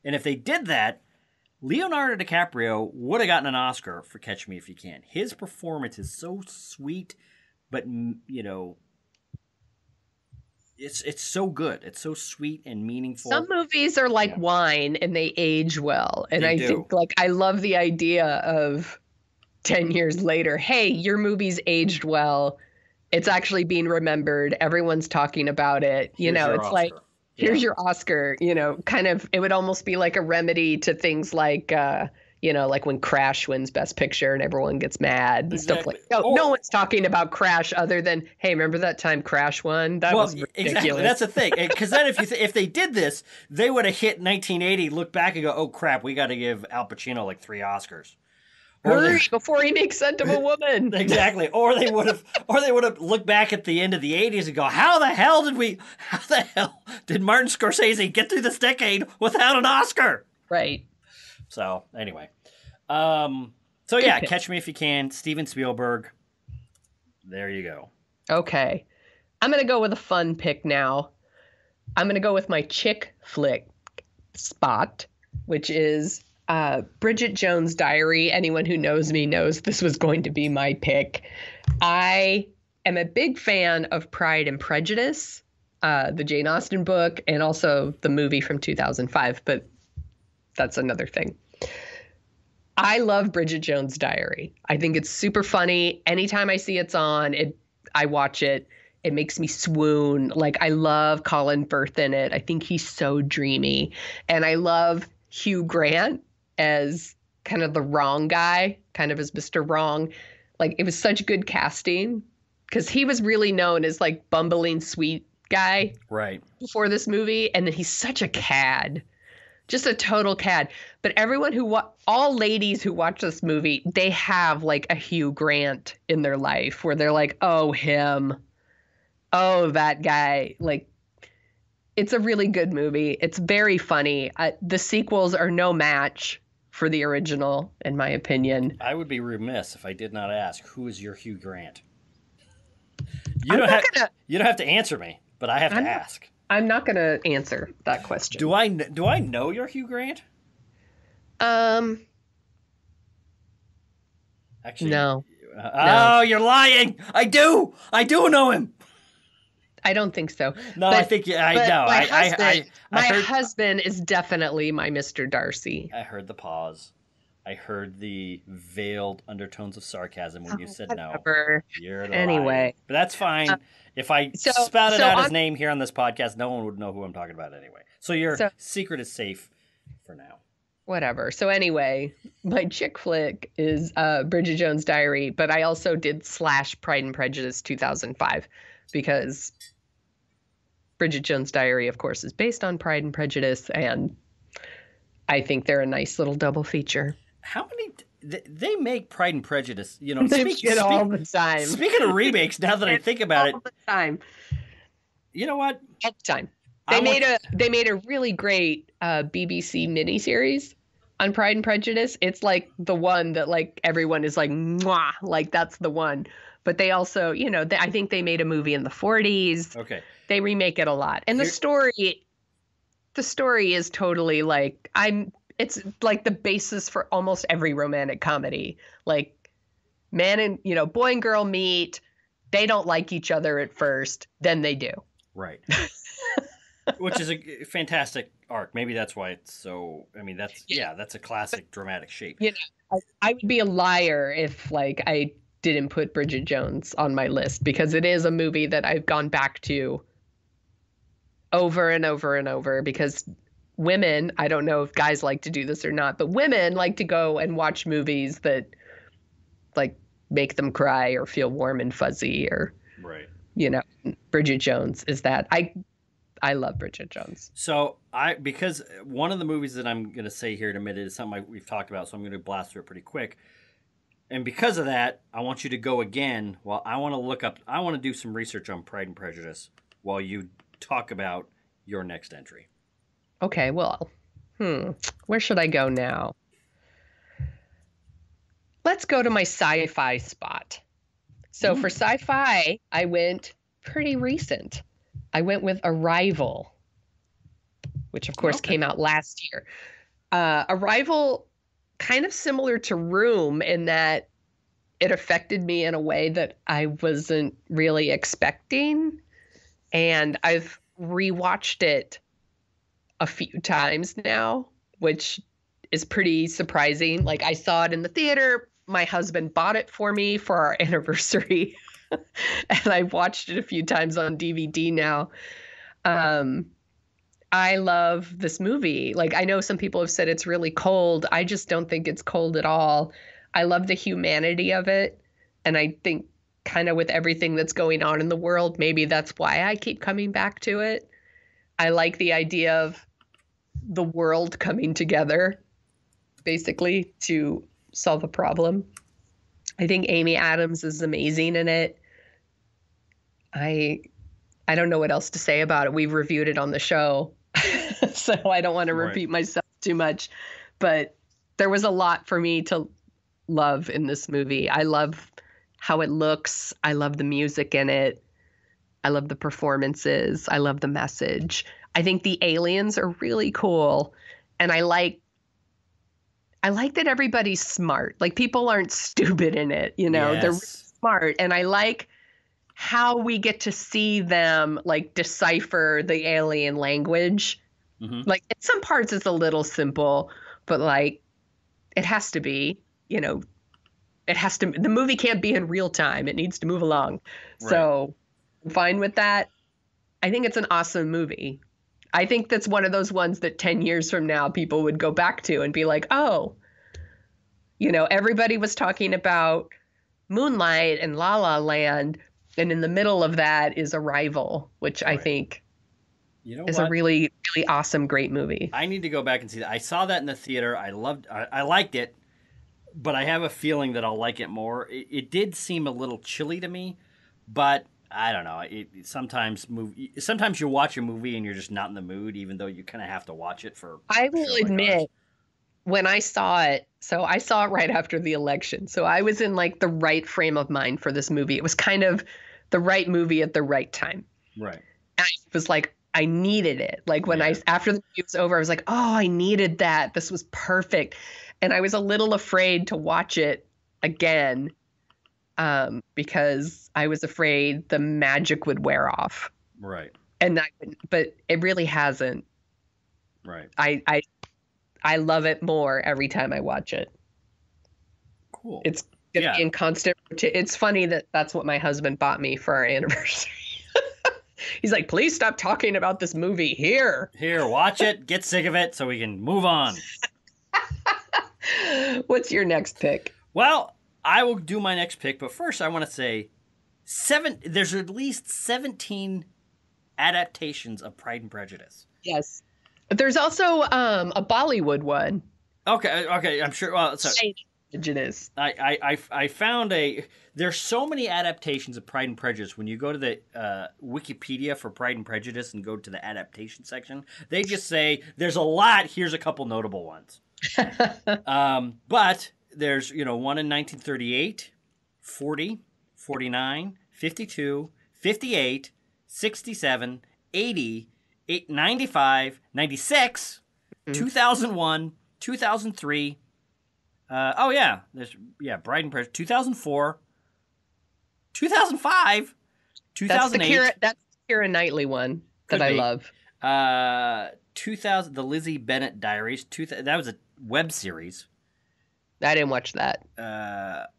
And if they did that, Leonardo DiCaprio would have gotten an Oscar for Catch Me If You Can. His performance is so sweet, but, it's so good. It's so sweet and meaningful. Some movies are like wine and they age well. And I think I love the idea of 10 years later, hey, your movie's aged well. It's actually being remembered. Everyone's talking about it. It's Oscar. Like, here's your Oscar, kind of, it would almost be like a remedy to things like, like when Crash wins Best Picture and everyone gets mad and stuff like that. No one's talking about Crash other than, hey, remember that time Crash won? That was ridiculous. Exactly. That's the thing. Because then if they did this, they would have hit 1980, look back and go, oh, crap, we got to give Al Pacino like 3 Oscars. Hurry before he makes scent of a woman. Exactly. Or they would have looked back at the end of the 80s and go, how the hell did Martin Scorsese get through this decade without an Oscar? Right. So anyway, Catch Me If You Can, Steven Spielberg. There you go. Okay. I'm going to go with a fun pick now. I'm going to go with my chick flick spot, which is Bridget Jones' Diary. Anyone who knows me knows this was going to be my pick. I am a big fan of Pride and Prejudice, the Jane Austen book, and also the movie from 2005, but that's another thing. I love Bridget Jones' Diary. I think it's super funny. Anytime I see it's on, I watch it. It makes me swoon. Like, I love Colin Firth in it. I think he's so dreamy. And I love Hugh Grant as kind of the wrong guy, kind of as Mr. Wrong. Like, it was such good casting because he was really known as like bumbling sweet guy before this movie. And then he's such a cad. Just a total cad. But everyone all ladies who watch this movie, they have like a Hugh Grant in their life where they're like, oh, him. Oh, that guy. Like, it's a really good movie. It's very funny. The sequels are no match for the original, in my opinion. I would be remiss if I did not ask, who is your Hugh Grant? You don't have to answer me, but I have to ask. I'm not going to answer that question. Do I know your Hugh Grant? Actually, no. No, you're lying. I do know him. I don't think so. No, I think I know. My husband is definitely my Mr. Darcy. I heard the pause. I heard the veiled undertones of sarcasm when you said whatever. No. You're anyway, but that's fine. If I spouted out his name here on this podcast, no one would know who I'm talking about anyway. So your secret is safe for now. Whatever. So anyway, my chick flick is Bridget Jones' Diary, but I also did / Pride and Prejudice 2005 because Bridget Jones' Diary, of course, is based on Pride and Prejudice, and I think they're a nice little double feature. How many... They make Pride and Prejudice, they make it all the time. Speaking of remakes, now that I think about it, all the time. You know what? All the time. They made a really great BBC miniseries on Pride and Prejudice. It's like the one that like everyone is like, mwah, like that's the one. But they also, I think they made a movie in the 40s. Okay. They remake it a lot. And the story is totally like, it's like the basis for almost every romantic comedy. Like man and, boy and girl meet, they don't like each other at first, then they do. Right. Which is a fantastic arc. Maybe that's why it's so, that's a classic dramatic shape. I would be a liar if like I didn't put Bridget Jones on my list, because it is a movie that I've gone back to over and over and over, because women, I don't know if guys like to do this or not, but women like to go and watch movies that like make them cry or feel warm and fuzzy, or right. Bridget Jones is that. I love Bridget Jones. So because one of the movies that I'm going to say here in a minute is something we've talked about, so I'm going to blast through it pretty quick. And because of that, I want you to go again. Well, I want to do some research on Pride and Prejudice while you talk about your next entry. Okay, well, where should I go now? Let's go to my sci-fi spot. So for sci-fi, I went pretty recent. I went with Arrival, which of course came out last year. Arrival, kind of similar to Room in that it affected me in a way that I wasn't really expecting. And I've rewatched it a few times now, which is pretty surprising. Like I saw it in the theater. My husband bought it for me for our anniversary. And I've watched it a few times on DVD now. I love this movie. Like, I know some people have said it's really cold. I just don't think it's cold at all. I love the humanity of it. And I think kind of with everything that's going on in the world, maybe that's why I keep coming back to it. I like the idea of the world coming together, basically, to solve a problem. I think Amy Adams is amazing in it. I don't know what else to say about it. We've reviewed it on the show, so I don't want to repeat myself too much. But there was a lot for me to love in this movie. I love how it looks. I love the music in it. I love the performances. I love the message. I think the aliens are really cool. And I like that everybody's smart. Like, people aren't stupid in it, They're really smart. And I like how we get to see them like decipher the alien language. Mm-hmm. Like, in some parts it's a little simple, but like it has to be, the movie can't be in real time. It needs to move along. Right. So I'm fine with that. I think it's an awesome movie. I think that's one of those ones that 10 years from now people would go back to and be like, oh, everybody was talking about Moonlight and La La Land, and in the middle of that is Arrival, which I think is a really, really awesome, great movie. I need to go back and see that. I saw that in the theater. I liked it, but I have a feeling that I'll like it more. It did seem a little chilly to me, but I don't know. Sometimes you watch a movie and you're just not in the mood, even though you kind of have to watch it for. I will admit, when I saw it, so I saw it right after the election. So I was in like the right frame of mind for this movie. It was kind of the right movie at the right time. Right. And I was like, I needed it. Like after the movie was over, I was like, oh, I needed that. This was perfect. And I was a little afraid to watch it again because I was afraid the magic would wear off. Right. But it really hasn't. Right. I love it more every time I watch it. Cool. It's in constant. It's funny that that's what my husband bought me for our anniversary. He's like, please stop talking about this movie here. Here, watch it, get sick of it so we can move on. What's your next pick? Well, I will do my next pick, but first I want to say there's at least 17 adaptations of Pride and Prejudice. Yes. There's also a Bollywood one. Okay, I'm sure. Well, Prejudice. I found there's so many adaptations of Pride and Prejudice. When you go to the Wikipedia for Pride and Prejudice and go to the adaptation section, they just say there's a lot. Here's a couple notable ones. But there's one in 1938, 40, 49, 52, 58, 67, 80, 95, 96, 2001, 2003. There's Bride and Prejudice, 2004, 2005, 2008. That's the Keira Knightley one that I love. 2000, the Lizzie Bennet Diaries. That was a web series. I didn't watch that.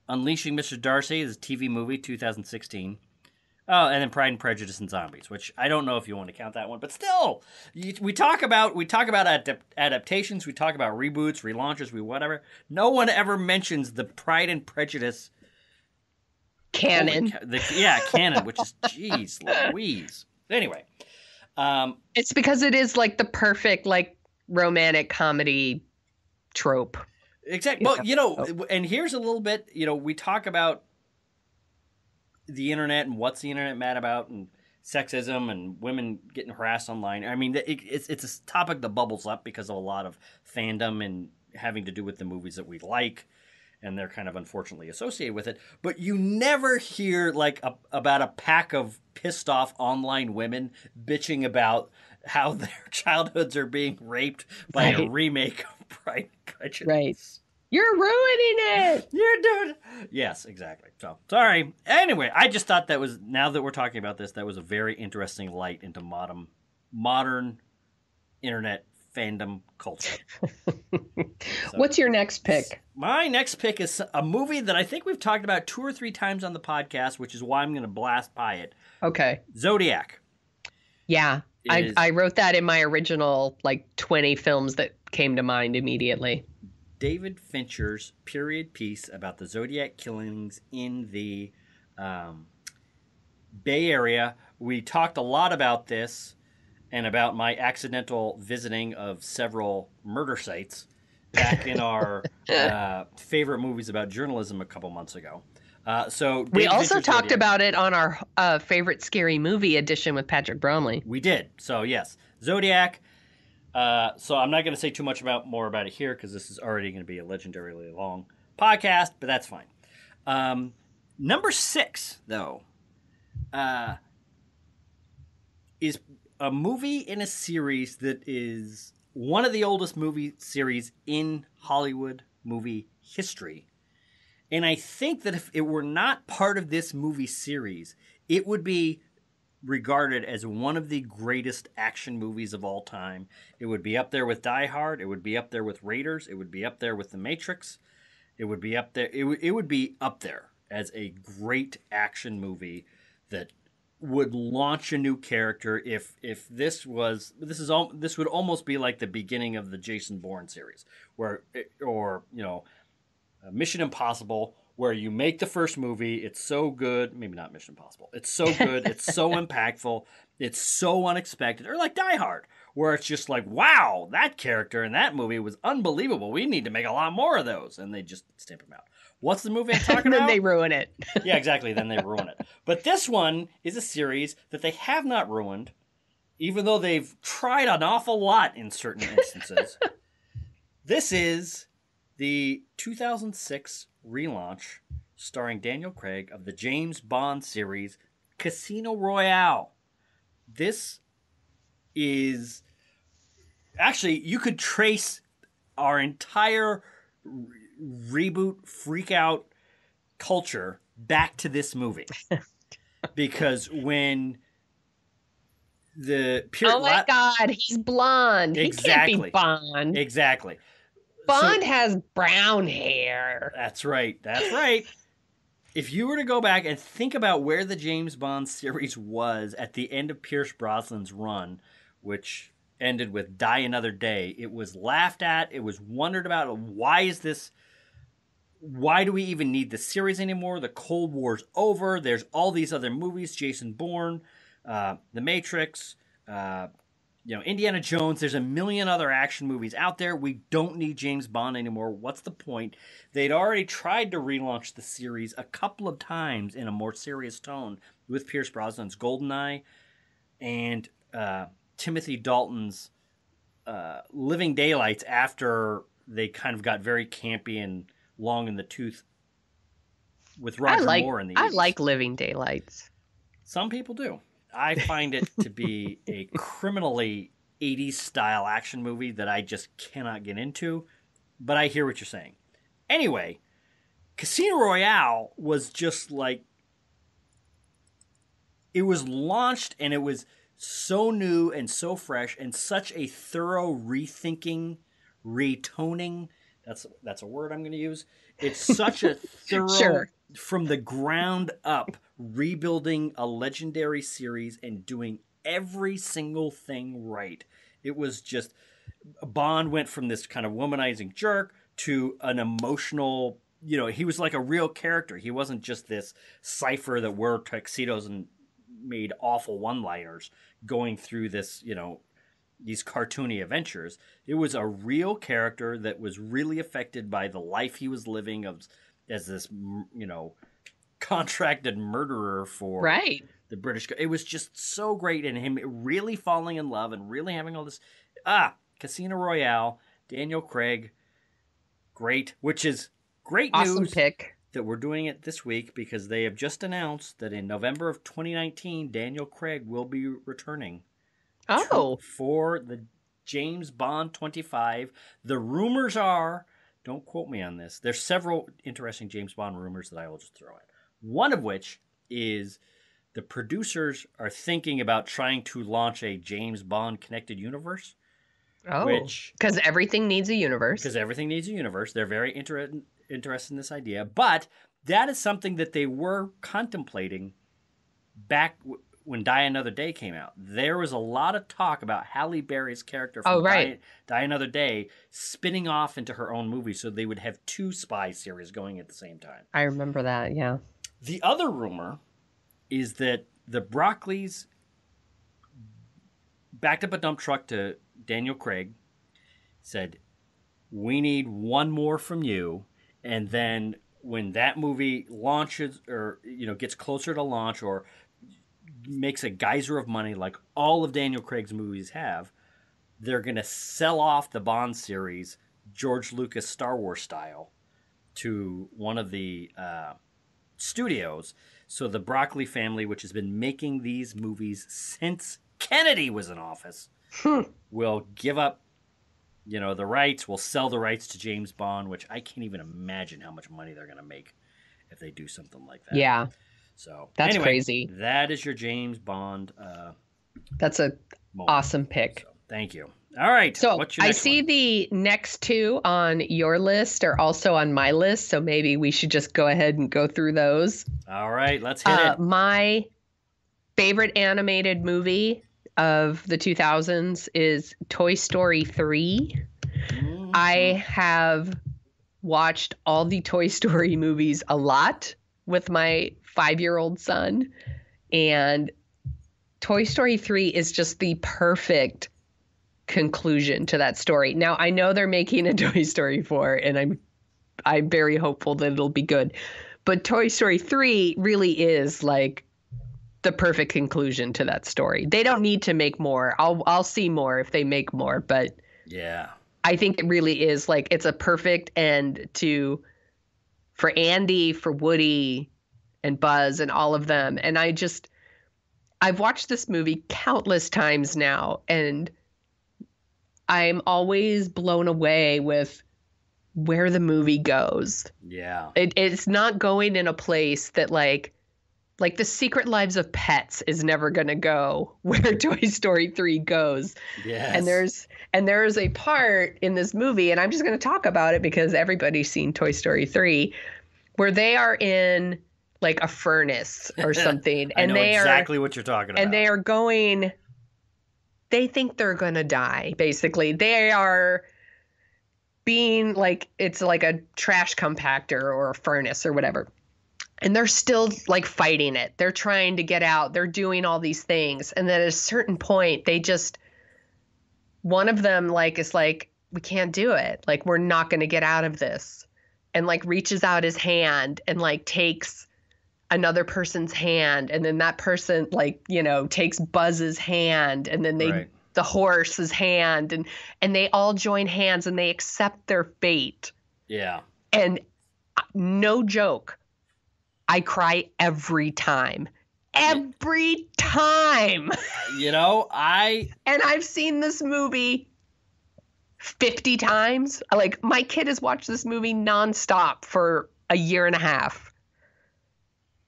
Unleashing Mr. Darcy is a TV movie, 2016. Oh, and then Pride and Prejudice and Zombies, which I don't know if you want to count that one, but still, we talk about adaptations, we talk about reboots, relaunches, whatever. No one ever mentions the Pride and Prejudice canon. Canon, which is jeez Louise. Anyway, it's because it is like the perfect like romantic comedy trope. Exactly. Well, and here's a little bit. We talk about the internet and what's the internet mad about and sexism and women getting harassed online. I mean, it's a topic that bubbles up because of a lot of fandom and having to do with the movies that we like, and they're kind of unfortunately associated with it. But you never hear like about a pack of pissed off online women bitching about how their childhoods are being raped by a remake of Pride and Prejudice. Right. You're ruining it. You're doing it. Yes, exactly. So, sorry. Anyway, I just thought that was, now that we're talking about this, that was a very interesting light into modern internet fandom culture. So, what's your next pick? My next pick is a movie that I think we've talked about 2 or 3 times on the podcast, which is why I'm going to blast by it. Okay. Zodiac. Yeah. I wrote that in my original, 20 films that came to mind immediately. David Fincher's period piece about the Zodiac killings in the Bay Area. We talked a lot about this and about my accidental visiting of several murder sites back in our favorite movies about journalism a couple months ago. We also talked about it on our favorite scary movie edition with Patrick Bromley. We did. So, yes, Zodiac. So I'm not going to say too much more about it here because this is already going to be a legendarily long podcast, but that's fine. Number 6, though, is a movie in a series that is one of the oldest movie series in Hollywood movie history. And I think that if it were not part of this movie series, it would be regarded as one of the greatest action movies of all time. It would be up there with Die Hard. It would be up there with Raiders. It would be up there with The Matrix. It would be up there. It would be up there as a great action movie that would launch a new character. If this would almost be like the beginning of the Jason Bourne series, Mission Impossible, where you make the first movie, it's so good, maybe not Mission Impossible, it's so good, it's so impactful, it's so unexpected, or like Die Hard, where it's just like, wow, that character in that movie was unbelievable, we need to make a lot more of those, and they just stamp them out. What's the movie I'm talking about? Then they ruin it. Yeah, exactly, then they ruin it. But this one is a series that they have not ruined, even though they've tried an awful lot in certain instances. This is the 2006 relaunch starring Daniel Craig of the James Bond series Casino Royale. This is actually, you could trace our entire reboot freak out culture back to this movie. Because when oh my God, he's blonde. Exactly. He can't be Bond. Exactly. Bond has brown hair. That's right. That's right. If you were to go back and think about where the James Bond series was at the end of Pierce Brosnan's run, which ended with Die Another Day, it was laughed at. It was wondered about. Why do we even need the series anymore? The Cold War's over. There's all these other movies, Jason Bourne, The Matrix, Indiana Jones, there's a million other action movies out there. We don't need James Bond anymore. What's the point? They'd already tried to relaunch the series a couple of times in a more serious tone with Pierce Brosnan's GoldenEye and Timothy Dalton's Living Daylights after they kind of got very campy and long in the tooth with Roger Moore in the 80s. I like Living Daylights. Some people do. I find it to be a criminally 80s style action movie that I just cannot get into, but I hear what you're saying. Anyway, Casino Royale was just like, it was launched and it was so new and so fresh and such a thorough rethinking, retoning. That's a word I'm going to use. It's such a thorough, Sure. From the ground up, rebuilding a legendary series and doing every single thing right. It was just, Bond went from this kind of womanizing jerk to an emotional, he was like a real character. He wasn't just this cipher that wore tuxedos and made awful one-liners going through this, these cartoony adventures. It was a real character that was really affected by the life he was living as this, contracted murderer for the British. It was just so great, and him really falling in love and really having all this. Casino Royale, Daniel Craig, great, which is great Awesome news pick. that we're doing it this week because they have just announced that in November of 2019, Daniel Craig will be returning. For the James Bond 25. The rumors are, don't quote me on this, there's several interesting James Bond rumors that I will just throw in. One of which is the producers are thinking about trying to launch a James Bond connected universe. Because everything needs a universe. They're very interested in this idea. But that is something that they were contemplating back when Die Another Day came out. There was a lot of talk about Halle Berry's character from Die Another Day spinning off into her own movie so they would have two spy series going at the same time. I remember that, yeah. The other rumor is that the Broccoli's backed up a dump truck to Daniel Craig, said, "We need one more from you," and then when that movie launches or gets closer to launch or makes a geyser of money like all of Daniel Craig's movies have, they're going to sell off the Bond series George Lucas Star Wars style to one of the studios. So the Broccoli family, which has been making these movies since Kennedy was in office, will give up the rights, will sell the rights to James Bond, which I can't even imagine how much money they're going to make if they do something like that. Yeah. So that's crazy. That is your James Bond. That's a awesome pick. So, thank you. All right. So what's your next I see one? the next two on your list are also on my list. So maybe we should just go ahead and go through those. All right. Let's hit it. My favorite animated movie of the 2000s is Toy Story 3. Mm-hmm. I have watched all the Toy Story movies a lot with my 5-year-old son, and Toy Story 3 is just the perfect conclusion to that story. Now, I know they're making a Toy Story 4, and I'm very hopeful that it'll be good. But Toy Story 3 really is like the perfect conclusion to that story. They don't need to make more. I'll see more if they make more, but yeah, I think it really is like it's a perfect end for Andy, for Woody, and Buzz, and all of them. And I've watched this movie countless times now, and I'm always blown away with where the movie goes. Yeah. It's not going in a place that like The Secret Lives of Pets is never going to go where Toy Story 3 goes. Yes. And there's a part in this movie, and I'm just going to talk about it because everybody's seen Toy Story 3, where they are in like a furnace or something. I know exactly what you're talking about. And they are going, they think they're going to die, basically. They are being like, it's like a trash compactor or a furnace or whatever. And they're still like fighting it. They're trying to get out. They're doing all these things. And then at a certain point, they just one of them like is like, we can't do it. Like, we're not going to get out of this. And like reaches out his hand and like takes another person's hand, and then that person like, you know, takes Buzz's hand, and then they Right. the horse's hand, and they all join hands and they accept their fate. Yeah. And no joke, I cry every time. Every time. You know, And I've seen this movie 50 times. Like, my kid has watched this movie nonstop for a year and a half.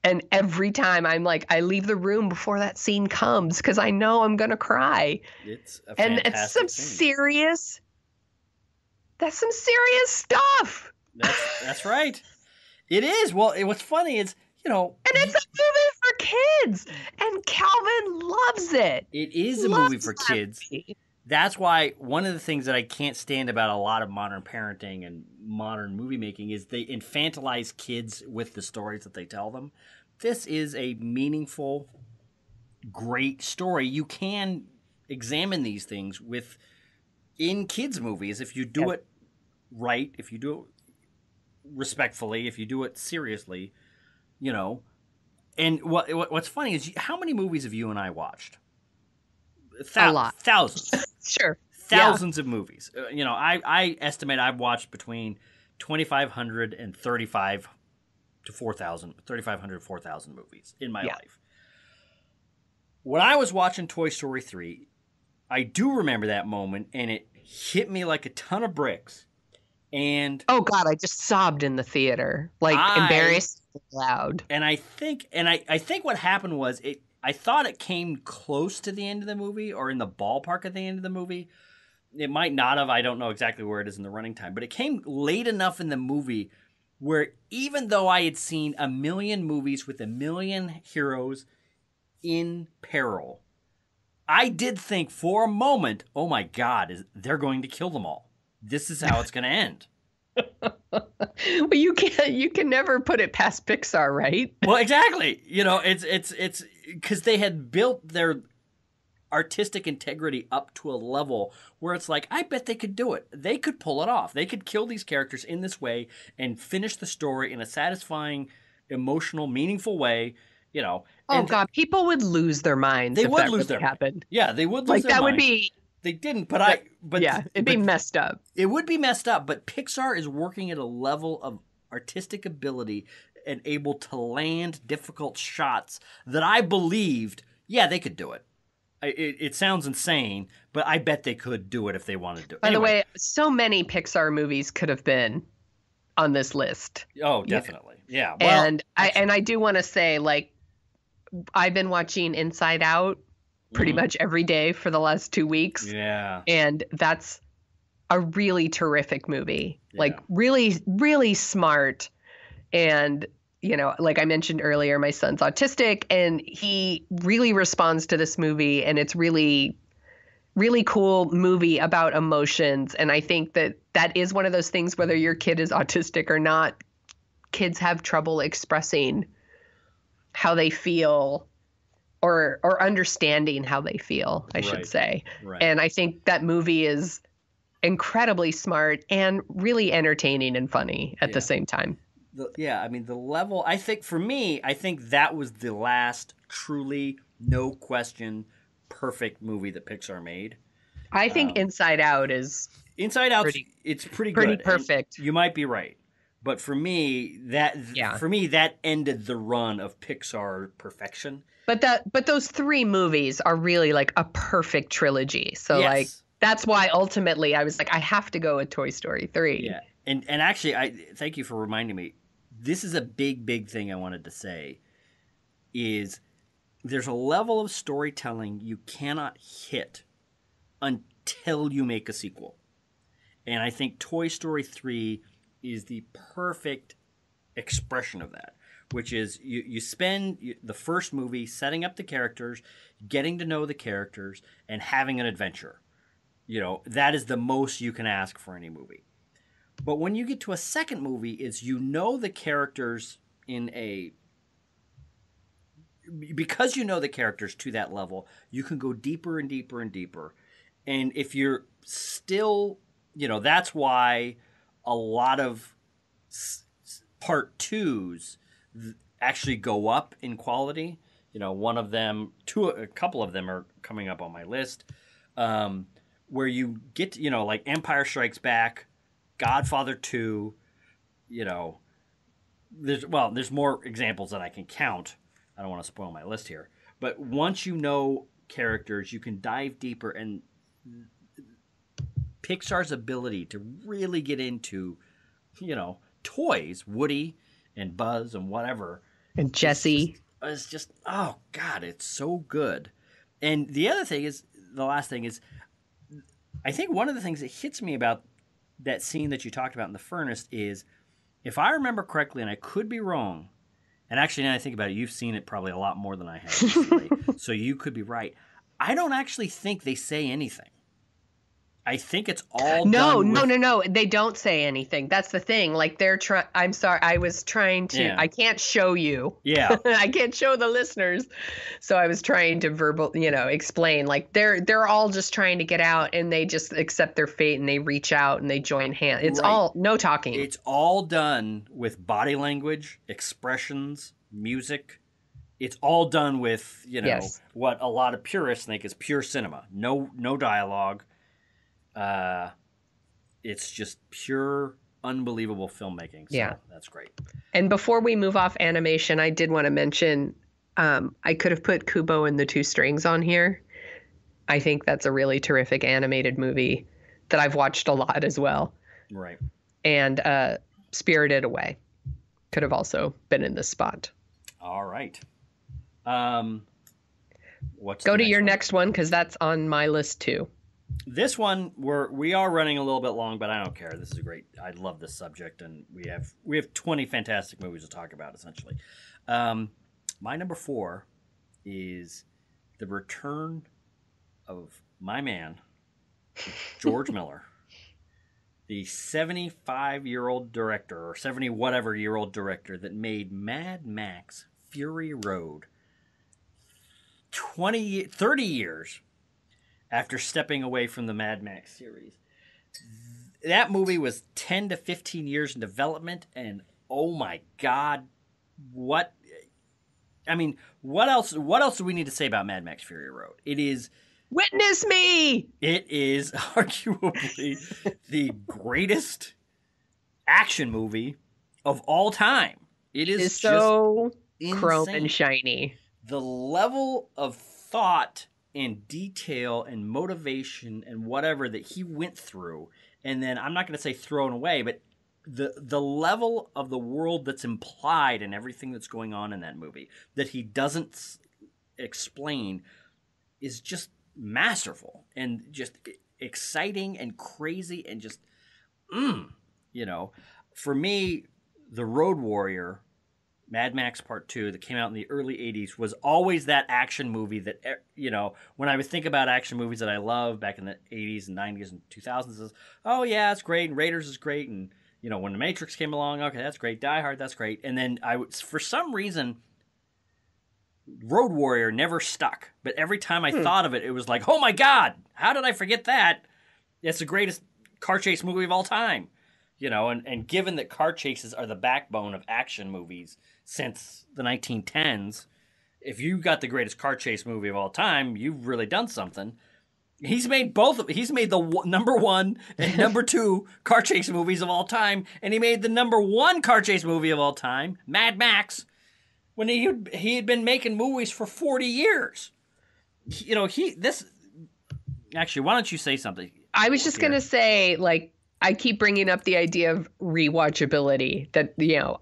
And every time I'm like, I leave the room before that scene comes because I know I'm going to cry. it's a And fantastic it's some scene. that's some serious stuff. That's right. It is. Well, what's funny is, you know, And it's a movie for kids. And Calvin loves it. it is a Loves movie for that kids. movie. That's why one of the things that I can't stand about a lot of modern parenting and modern movie making is they infantilize kids with the stories that they tell them. This is a meaningful, great story. You can examine these things in kids' movies if you do it right, if you do it respectfully, if you do it seriously, you know. And what's funny is how many movies have you and I watched? A lot. Thousands. Sure. Thousands of movies. You know, I estimate I've watched between 2,500 and 3,500 to 4,000 movies in my life. When I was watching Toy Story 3, I do remember that moment, and it hit me like a ton of bricks. And Oh God, I just sobbed in the theater, like embarrassed loud. And I think what happened was I thought it came close to the end of the movie or in the ballpark at the end of the movie. It might not have. I don't know exactly where it is in the running time, but it came late enough in the movie where even though I had seen a million movies with a million heroes in peril, I did think for a moment, oh my God, they're going to kill them all. This is how it's going to end. Well, you can never put it past Pixar, right? Well, exactly. You know, it's because they had built their artistic integrity up to a level where it's like, I bet they could do it. They could pull it off. They could kill these characters in this way and finish the story in a satisfying, emotional, meaningful way. You know. Oh God, people would lose their minds. They if would that lose really their happened. Yeah, they would lose Like their that would minds. be. They didn't, but it'd be messed up. It would be messed up, but Pixar is working at a level of artistic ability and able to land difficult shots that I believed, yeah, they could do it. It sounds insane, but I bet they could do it if they wanted to. By the way, so many Pixar movies could have been on this list. Oh, definitely. Yeah. Well, And I do want to say, like, I've been watching Inside Out pretty much every day for the last 2 weeks. Yeah. And that's a really terrific movie. Yeah. Like, really, really smart. And, you know, like I mentioned earlier, my son's autistic and he really responds to this movie. And it's really, really cool movie about emotions. And I think that is one of those things, whether your kid is autistic or not, kids have trouble expressing how they feel or understanding how they feel, I should say. Right. And I think that movie is incredibly smart and really entertaining and funny at the same time. I mean, the level, I think for me, I think that was the last truly, no question, perfect movie that Pixar made. I think Inside Out is it's pretty good. Pretty perfect. And you might be right. But for me, that ended the run of Pixar perfection. But those three movies are really like a perfect trilogy. So like that's why ultimately I was like, I have to go with Toy Story 3. Yeah. And actually, I thank you for reminding me. This is a big thing I wanted to say is there's a level of storytelling you cannot hit until you make a sequel. And I think Toy Story 3 is the perfect expression of that, which is you spend the first movie setting up the characters, getting to know the characters, and having an adventure. You know, that is the most you can ask for any movie. But when you get to a second movie, is you know the characters because you know the characters to that level, you can go deeper and deeper and deeper. And if you're still, that's why a lot of part twos actually go up in quality. One of them, a couple of them are coming up on my list, where you get, like Empire Strikes Back, Godfather 2, there's more examples that I can count. I don't want to spoil my list here. But once you know characters, you can dive deeper, and Pixar's ability to really get into, toys, Woody and Buzz and whatever. And Jessie. It's just, oh, God, it's so good. And the other thing is, the last thing is, I think one of the things that hits me about that scene that you talked about in the furnace is, if I remember correctly, and I could be wrong, and actually now I think about it, you've seen it probably a lot more than I have recently, so you could be right. I don't actually think they say anything. I think it's all No. They don't say anything. That's the thing. Like I'm sorry. I was trying to. Yeah. I can't show you. Yeah. I can't show the listeners. So I was trying to explain. Like they're all just trying to get out, and they just accept their fate, and they reach out and they join hands. It's all no talking. It's all done with body language, expressions, music. It's all done with what a lot of purists think is pure cinema. No dialogue. It's just pure, unbelievable filmmaking. So that's great. And before we move off animation, I did want to mention, I could have put Kubo and the Two Strings on here. I think that's a really terrific animated movie that I've watched a lot as well. Right. And Spirited Away could have also been in this spot. All right. Go to your next one, because that's on my list too. This one, we are running a little bit long, but I don't care. This is great. I love this subject, and we have 20 fantastic movies to talk about, essentially. My number 4 is the return of my man, George Miller, the 75-year-old director, or 70-whatever-year-old director that made Mad Max Fury Road 30 years after stepping away from the Mad Max series. That movie was 10 to 15 years in development, and oh my God, what else do we need to say about Mad Max Fury Road? It is... Witness me! It is arguably the greatest action movie of all time. It is so insane. Chrome and shiny. The level of thought and detail and motivation and whatever that he went through, and then I'm not going to say thrown away, but the level of the world that's implied in everything that's going on in that movie that he doesn't explain is just masterful and just exciting and crazy and just for me, The Road Warrior, Mad Max Part 2, that came out in the early 80s, was always that action movie that, when I would think about action movies that I love back in the 80s and 90s and 2000s, oh yeah, it's great, and Raiders is great, and, when The Matrix came along, okay, that's great, Die Hard, that's great, and then for some reason, Road Warrior never stuck, but every time I thought of it, it was like, oh my God, how did I forget that? It's the greatest car chase movie of all time. And given that car chases are the backbone of action movies since the 1910s, if you got the greatest car chase movie of all time, you've really done something. He's made the number 1 and number 2 car chase movies of all time, and he made the number 1 car chase movie of all time, Mad Max, when he had been making movies for 40 years. Actually, why don't you say something? I was just going to say, I keep bringing up the idea of rewatchability, that,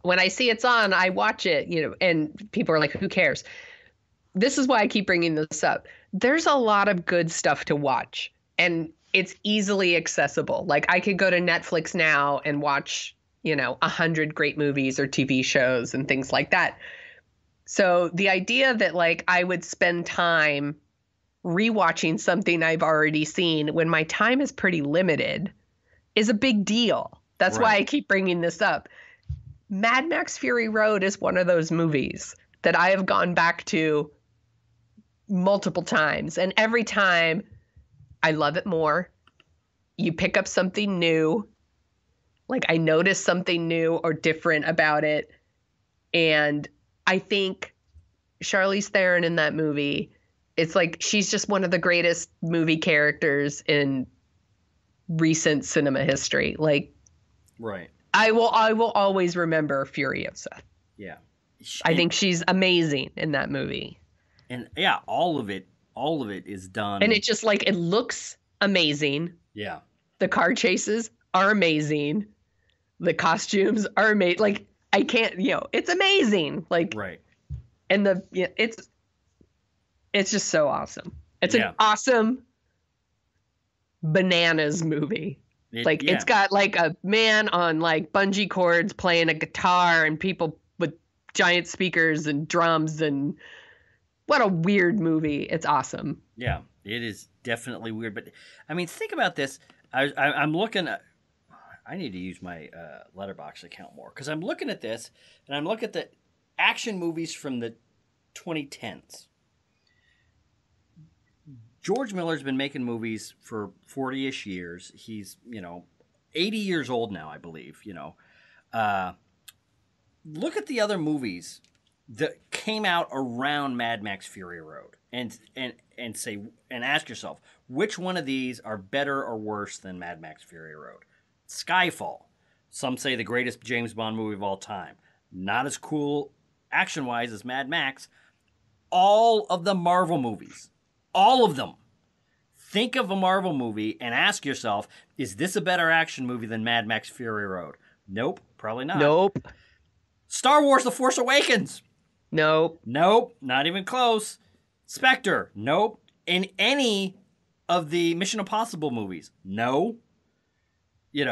when I see it's on, I watch it, and people are like, who cares? This is why I keep bringing this up. There's a lot of good stuff to watch, and it's easily accessible. I could go to Netflix now and watch, 100 great movies or TV shows and things like that. So the idea that I would spend time rewatching something I've already seen when my time is pretty limited is a big deal. That's why I keep bringing this up. Mad Max Fury Road is one of those movies that I have gone back to multiple times. And every time I love it more. You pick up something new. Like, I notice something new or different about it. And I think Charlize Theron in that movie, it's like she's just one of the greatest movie characters in recent cinema history. Like, Right. I will always remember Furiosa. Yeah. I think she's amazing in that movie. And yeah, all of it is done. And it just like, it looks amazing. Yeah. The car chases are amazing. The costumes are amazing. Like, I can't, it's amazing. Like, right. And it's just so awesome. It's an awesome bananas movie. It's got like a man on like bungee cords playing a guitar and people with giant speakers and drums, and what a weird movie. It's awesome. Yeah, it is definitely weird. But I mean, think about this. I'm looking at, I need to use my Letterboxd account more, because I'm looking at this and I'm looking at the action movies from the 2010s. George Miller's been making movies for 40-ish years. He's, 80 years old now, I believe, Look at the other movies that came out around Mad Max Fury Road and ask yourself, which one of these are better or worse than Mad Max Fury Road? Skyfall. Some say the greatest James Bond movie of all time. Not as cool action-wise as Mad Max. All of the Marvel movies. All of them. Think of a Marvel movie and ask yourself, is this a better action movie than Mad Max Fury Road? Nope, probably not. Nope. Star Wars The Force Awakens. Nope. Nope, not even close. Spectre. Nope. In any of the Mission Impossible movies. No. Any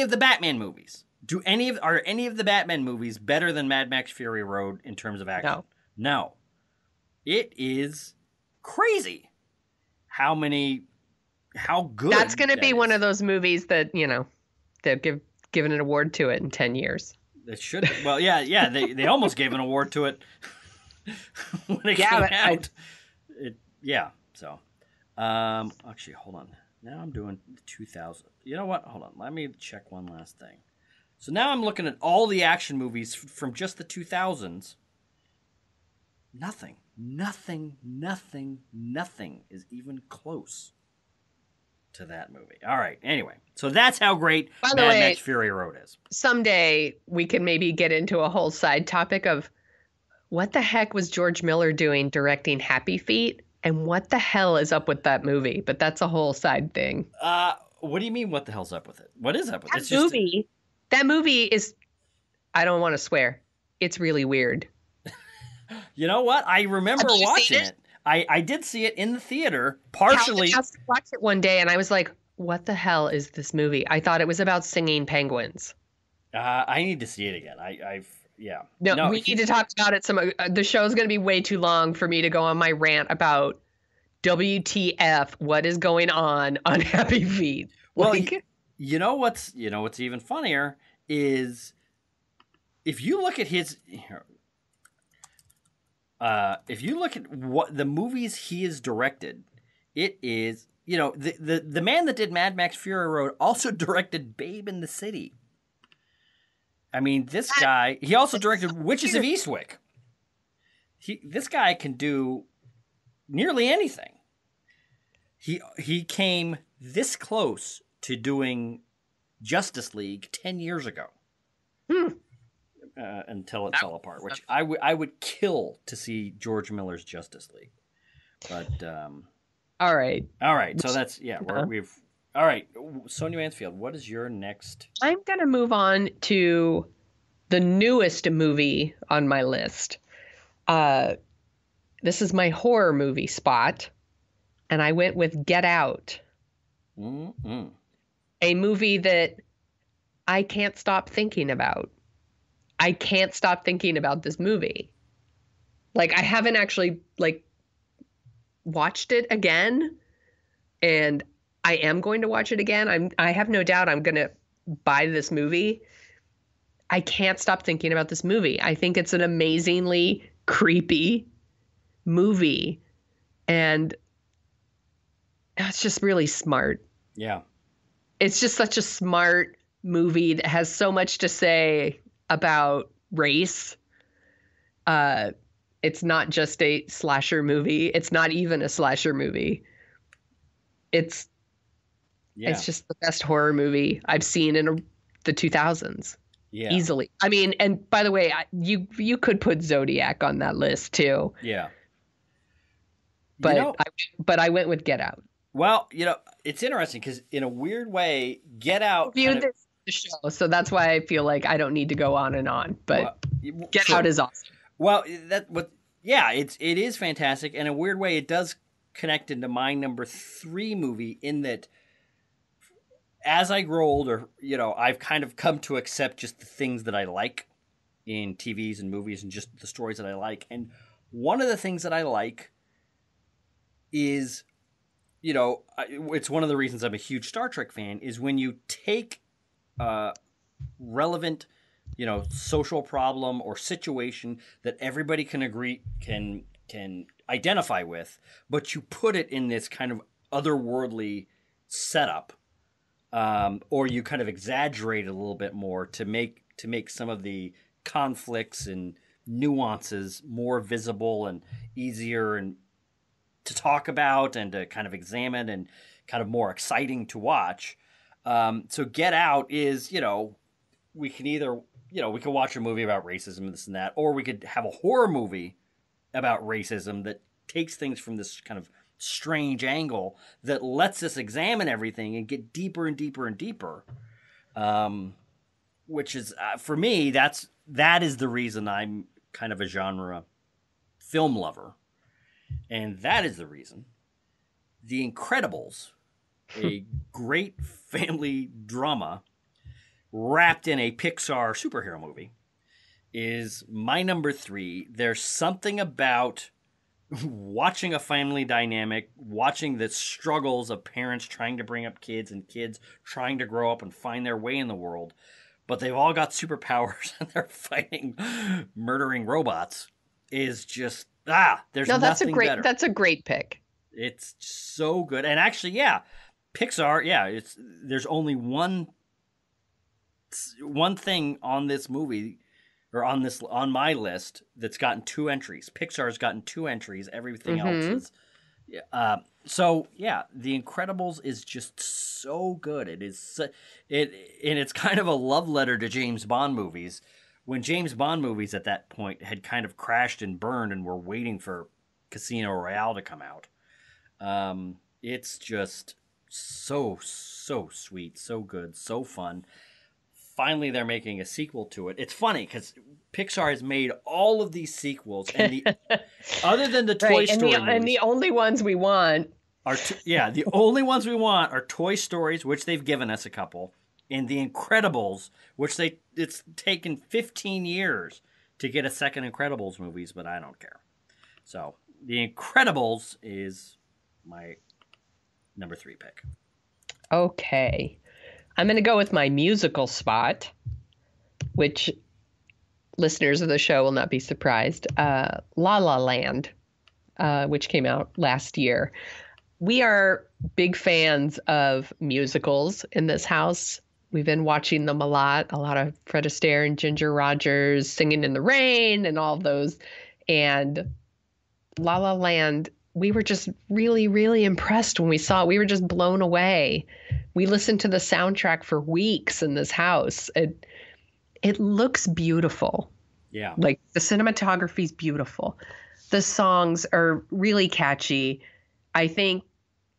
of the Batman movies. Are any of the Batman movies better than Mad Max Fury Road in terms of action? No. It is crazy how good. That's going to be one of those movies that, they'll give an award to it in 10 years. It should. Well, yeah. They almost gave an award to it when it came out. So, actually, hold on. Now I'm doing 2000. You know what? Hold on. Let me check one last thing. So now I'm looking at all the action movies from just the 2000s. Nothing is even close to that movie. All right. Anyway, so that's how great Mad Max Fury Road is. Someday we can maybe get into a whole side topic of what the heck was George Miller doing directing Happy Feet, and what the hell is up with that movie? But that's a whole side thing. What do you mean, what the hell's up with it? What is up with it? That movie is, I don't want to swear, it's really weird. You know what? I remember watching it. I did see it in the theater, partially. I watched it one day and I was like, what the hell is this movie? I thought it was about singing penguins. I need to see it again. No, we need to talk about it. The show's going to be way too long for me to go on my rant about WTF, what is going on Happy Feet. Well, you know what's even funnier is if you look at his... if you look at what the movies he has directed, it is, the man that did Mad Max Fury Road also directed Babe in the City. I mean, this guy, he also directed Witches of Eastwick. This guy can do nearly anything. He came this close to doing Justice League 10 years ago. Until it fell apart, which I would kill to see George Miller's Justice League. But all right. So that's all right. Sonia Mansfield, what is your next? I'm gonna move on to the newest movie on my list. This is my horror movie spot, and I went with Get Out, a movie that I can't stop thinking about. I can't stop thinking about this movie. Like, I haven't actually, watched it again, and I am going to watch it again. I have no doubt I'm going to buy this movie. I can't stop thinking about this movie. I think it's an amazingly creepy movie. And It's just really smart. Yeah. It's just such a smart movie that has so much to say about race. It's not just a slasher movie. It's not even a slasher movie. It's Yeah. just the best horror movie I've seen in the 2000s. Yeah. Easily. I mean, and by the way, you could put Zodiac on that list too. Yeah. But I went with Get Out. Well, it's interesting because in a weird way, Get Out Viewed this the show, so that's why I feel like I don't need to go on and on. But Get Out is awesome. Well, it is fantastic, and in a weird way, it does connect into my number 3 movie in that. As I grow older, I've kind of come to accept just the things that I like in TVs and movies and just the stories that I like. And one of the things that I like is, it's one of the reasons I'm a huge Star Trek fan, is when you take relevant, social problem or situation that everybody can agree, can identify with, but you put it in this kind of otherworldly setup. Or you kind of exaggerate it a little bit more to make some of the conflicts and nuances more visible and easier and to talk about and to kind of examine and kind of more exciting to watch. So Get Out is, we can either, we can watch a movie about racism and this and that, or we could have a horror movie about racism that takes things from this kind of strange angle that lets us examine everything and get deeper and deeper and deeper, which is for me that is the reason I'm kind of a genre film lover, and that is the reason The Incredibles, a great family drama wrapped in a Pixar superhero movie, is my number 3. There's something about watching a family dynamic, watching the struggles of parents trying to bring up kids and kids trying to grow up and find their way in the world, but they've all got superpowers and they're fighting murdering robots, is just there's nothing better. That's a great pick. It's so good. And actually, Pixar, there's only one thing on this movie or on my list that's gotten 2 entries. Pixar's gotten 2 entries. Everything else is. The Incredibles is just so good. It is and it's kind of a love letter to James Bond movies. When James Bond movies at that point had kind of crashed and burned and were waiting for Casino Royale to come out. It's just so sweet, so good, so fun. Finally, they're making a sequel to it. It's funny because Pixar has made all of these sequels, and other than the Toy Story movies, and the only ones we want are the only ones we want are Toy Stories, which they've given us a couple, and The Incredibles, which it's taken 15 years to get a second Incredibles movies, but I don't care. So The Incredibles is my number 3 pick. Okay. I'm going to go with my musical spot, which listeners of the show will not be surprised. La La Land, which came out last year. We are big fans of musicals in this house. We've been watching them a lot of Fred Astaire and Ginger Rogers, Singing in the Rain and all those. And La La Land, we were just really, really impressed when we saw it. We were just blown away. We listened to the soundtrack for weeks in this house. It looks beautiful. Yeah. Like the cinematography is beautiful. The songs are really catchy. I think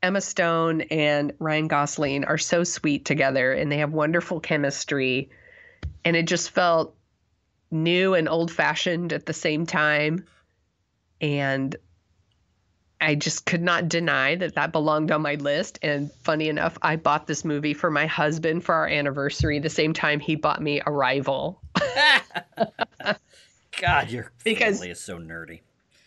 Emma Stone and Ryan Gosling are so sweet together and they have wonderful chemistry. And it just felt new and old-fashioned at the same time. And I just could not deny that belonged on my list. And funny enough, I bought this movie for my husband for our anniversary the same time he bought me Arrival. God, your family is so nerdy.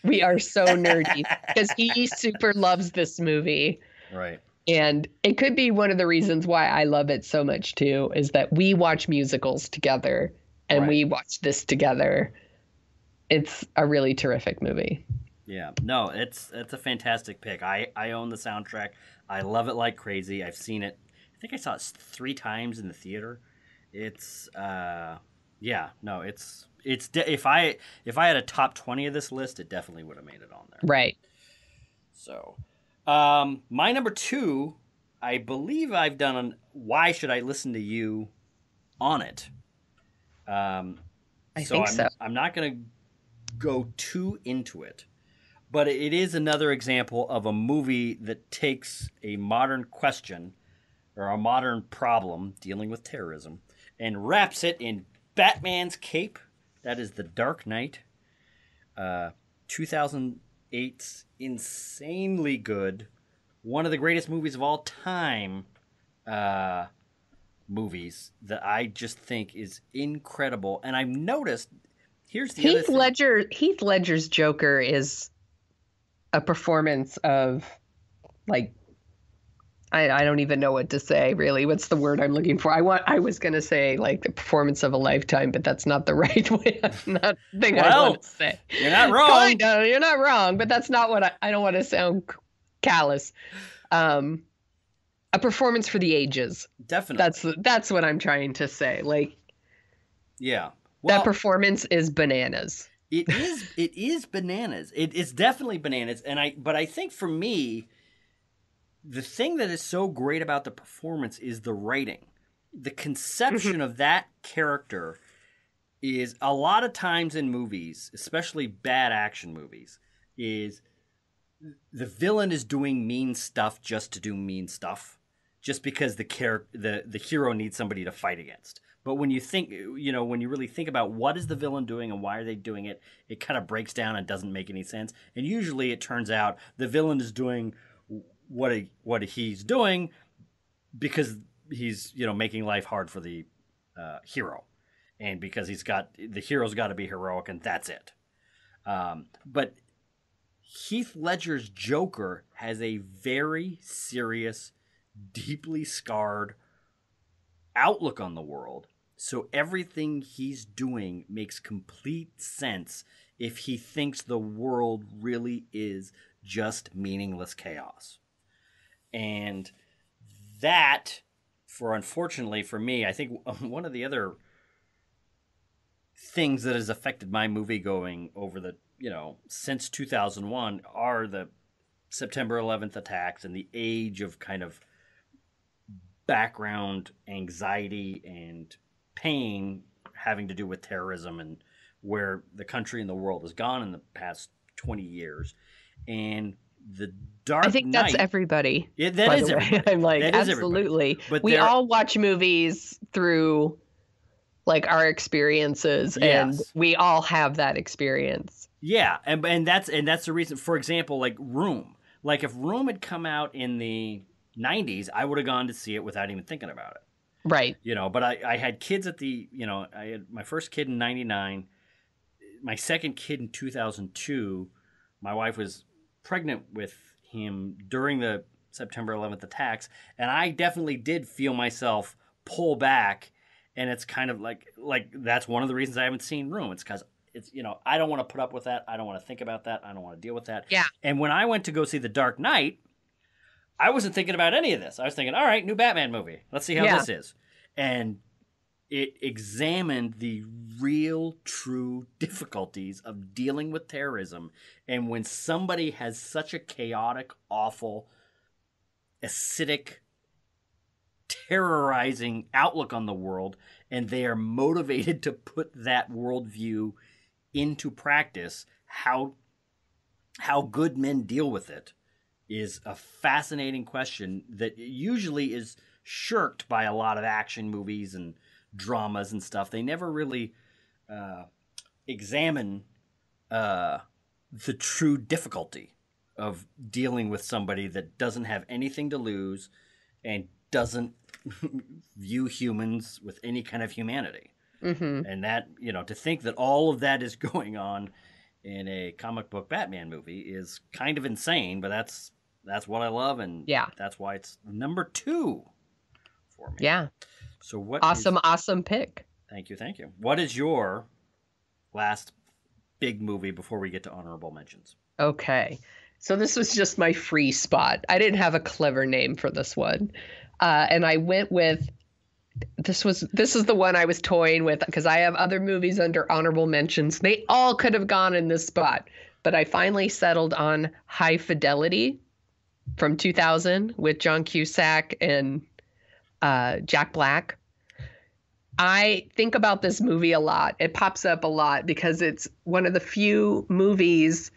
We are so nerdy because he super loves this movie. Right. And it could be one of the reasons why I love it so much too, is that we watch musicals together and we watch this together. It's a really terrific movie. Yeah, no, it's a fantastic pick. I own the soundtrack. I love it like crazy. I've seen it. I think I saw it 3 times in the theater. It's if I had a top 20 of this list, it definitely would have made it on there. Right. So, my number 2, I believe I've done Why Should I Listen to You on it. I think so. I'm not going to go too into it, but it is another example of a movie that takes a modern question or a modern problem dealing with terrorism and wraps it in Batman's cape. That is The Dark Knight. 2008's insanely good, one of the greatest movies of all time. Movies that I just think is incredible, and I've noticed. Here's the other thing. Heath Ledger's Joker is a performance of, like, I don't even know what to say, really. What's the word I'm looking for? I was going to say, like, the performance of a lifetime, but that's not the right way. That's not the thing I want to say. You're not wrong. You're not wrong, but that's not what I don't want to sound callous. A performance for the ages. Definitely. That's what I'm trying to say. Like, yeah. Well, that performance is bananas. It is bananas. It's definitely bananas. But I think for me, the thing that is so great about the performance is the writing. The conception of that character is a lot of times in movies, especially bad action movies, is the villain is doing mean stuff just to do mean stuff, just because the hero needs somebody to fight against. But when you think, when you really think about what is the villain doing and why are they doing it, it kind of breaks down and doesn't make any sense. And usually it turns out the villain is doing what he's doing because he's making life hard for the hero, and because the hero's got to be heroic, and that's it. But Heath Ledger's Joker has a very serious, deeply scarred outlook on the world. So everything he's doing makes complete sense if he thinks the world really is just meaningless chaos. And that, unfortunately for me, I think one of the other things that has affected my movie going over the, since 2001 are the September 11th attacks and the age of kind of background anxiety and pain having to do with terrorism and where the country and the world has gone in the past 20 years. And the Dark Knight... I think that's everybody. That is everybody. I'm like, absolutely. But we all watch movies through, like, our experiences, and we all have that experience. Yeah, and that's the reason. For example, like Room. Like, if Room had come out in the 90s, I would have gone to see it without even thinking about it. Right. But I had kids at the, I had my first kid in 99, my second kid in 2002. My wife was pregnant with him during the September 11th attacks, and I definitely did feel myself pull back, and it's kind of like that's one of the reasons I haven't seen Room. It's because it's, I don't want to put up with that. I don't want to think about that. I don't want to deal with that. Yeah. And when I went to go see The Dark Knight, I wasn't thinking about any of this. I was thinking, all right, new Batman movie. Let's see how this is. And it examined the real, true difficulties of dealing with terrorism. And when somebody has such a chaotic, awful, acidic, terrorizing outlook on the world, and they are motivated to put that worldview into practice, how good men deal with it is a fascinating question that usually is shirked by a lot of action movies and dramas and stuff. They never really examine the true difficulty of dealing with somebody that doesn't have anything to lose and doesn't view humans with any kind of humanity. Mm-hmm. And that, to think that all of that is going on in a comic book Batman movie is kind of insane, but that's what I love, and that's why it's number 2 for me. Yeah. So what? Awesome pick. Thank you. What is your last big movie before we get to honorable mentions? Okay. So this was just my free spot. I didn't have a clever name for this one. And I went with this is the one I was toying with because I have other movies under honorable mentions. They all could have gone in this spot, but I finally settled on High Fidelity from 2000 with John Cusack and Jack Black. I think about this movie a lot. It pops up a lot because it's one of the few movies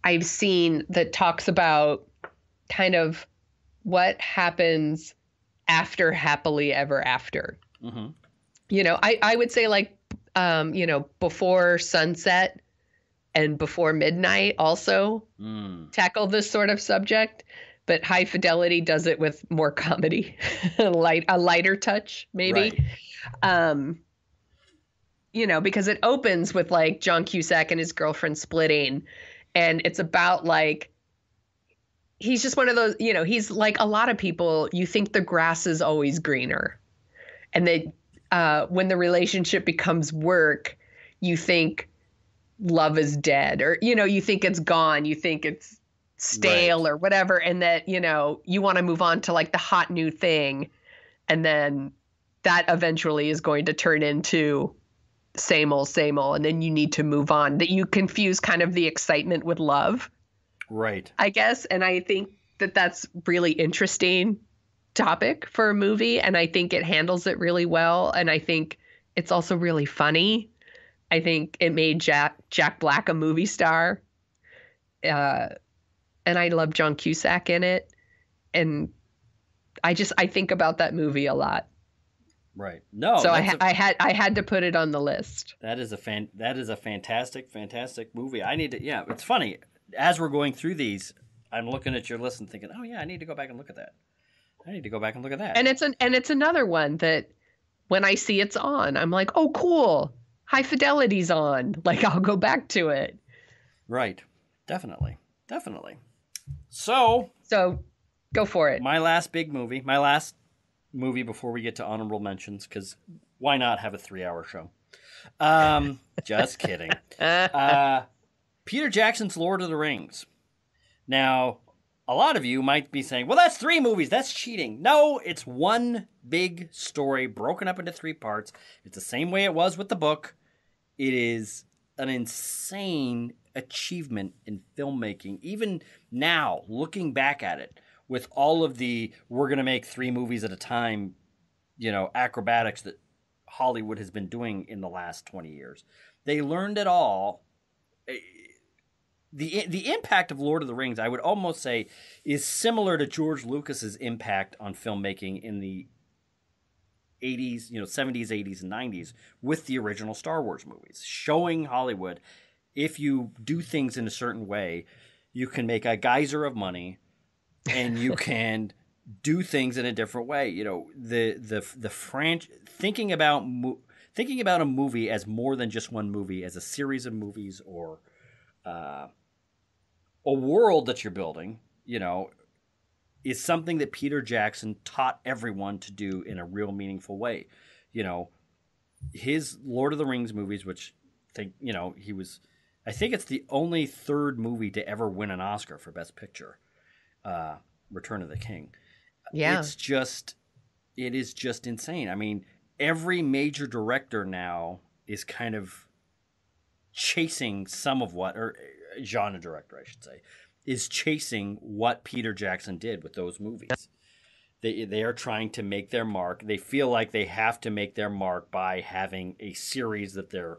I've seen that talks about kind of what happens after Happily Ever After. Mm-hmm. You know, I would say like, before sunset and before midnight also tackle this sort of subject. But High Fidelity does it with more comedy, a lighter touch, maybe. Right. Because it opens with like John Cusack and his girlfriend splitting. And it's about like, he's just one of those, he's like a lot of people, you think the grass is always greener. And that when the relationship becomes work, you think love is dead, or, you think it's gone. You think it's stale or whatever. And that, you want to move on to like the hot new thing. And then that eventually is going to turn into same old, and then you need to move on, that you confuse kind of the excitement with love. Right. I guess. And I think that that's really interesting topic for a movie. And I think it handles it really well. And I think it's also really funny. I think it made Jack Black a movie star. And I love John Cusack in it. And I think about that movie a lot. Right. No. So I had to put it on the list. That is a fantastic movie. I need to. Yeah, it's funny. As we're going through these, I'm looking at your list and thinking, oh yeah, I need to go back and look at that. And it's another one that when I see it's on, I'm like, oh cool, High Fidelity's on. Like I'll go back to it. Right. Definitely. So go for it. My last movie before we get to honorable mentions, because why not have a 3-hour show? Just kidding. Peter Jackson's Lord of the Rings. Now, a lot of you might be saying, well, that's 3 movies. That's cheating. No, it's one big story broken up into 3 parts. It's the same way it was with the book. It is an insane achievement in filmmaking. Even now, looking back at it, with all of the we're going to make 3 movies at a time, acrobatics that Hollywood has been doing in the last 20 years. They learned it all. The impact of Lord of the Rings, I would almost say, is similar to George Lucas's impact on filmmaking in the 80s, 70s, 80s, and 90s with the original Star Wars movies, showing Hollywood if you do things in a certain way, you can make a geyser of money and you can do things in a different way. Thinking about a movie as more than just one movie, as a series of movies or a world that you're building, is something that Peter Jackson taught everyone to do in a real meaningful way. His Lord of the Rings movies, which I think it's the only 3rd movie to ever win an Oscar for Best Picture, Return of the King. Yeah. It is just insane. I mean, every major director now is kind of chasing some of what, or genre director, I should say, is chasing what Peter Jackson did with those movies. They are trying to make their mark. They feel like they have to make their mark by having a series that they're,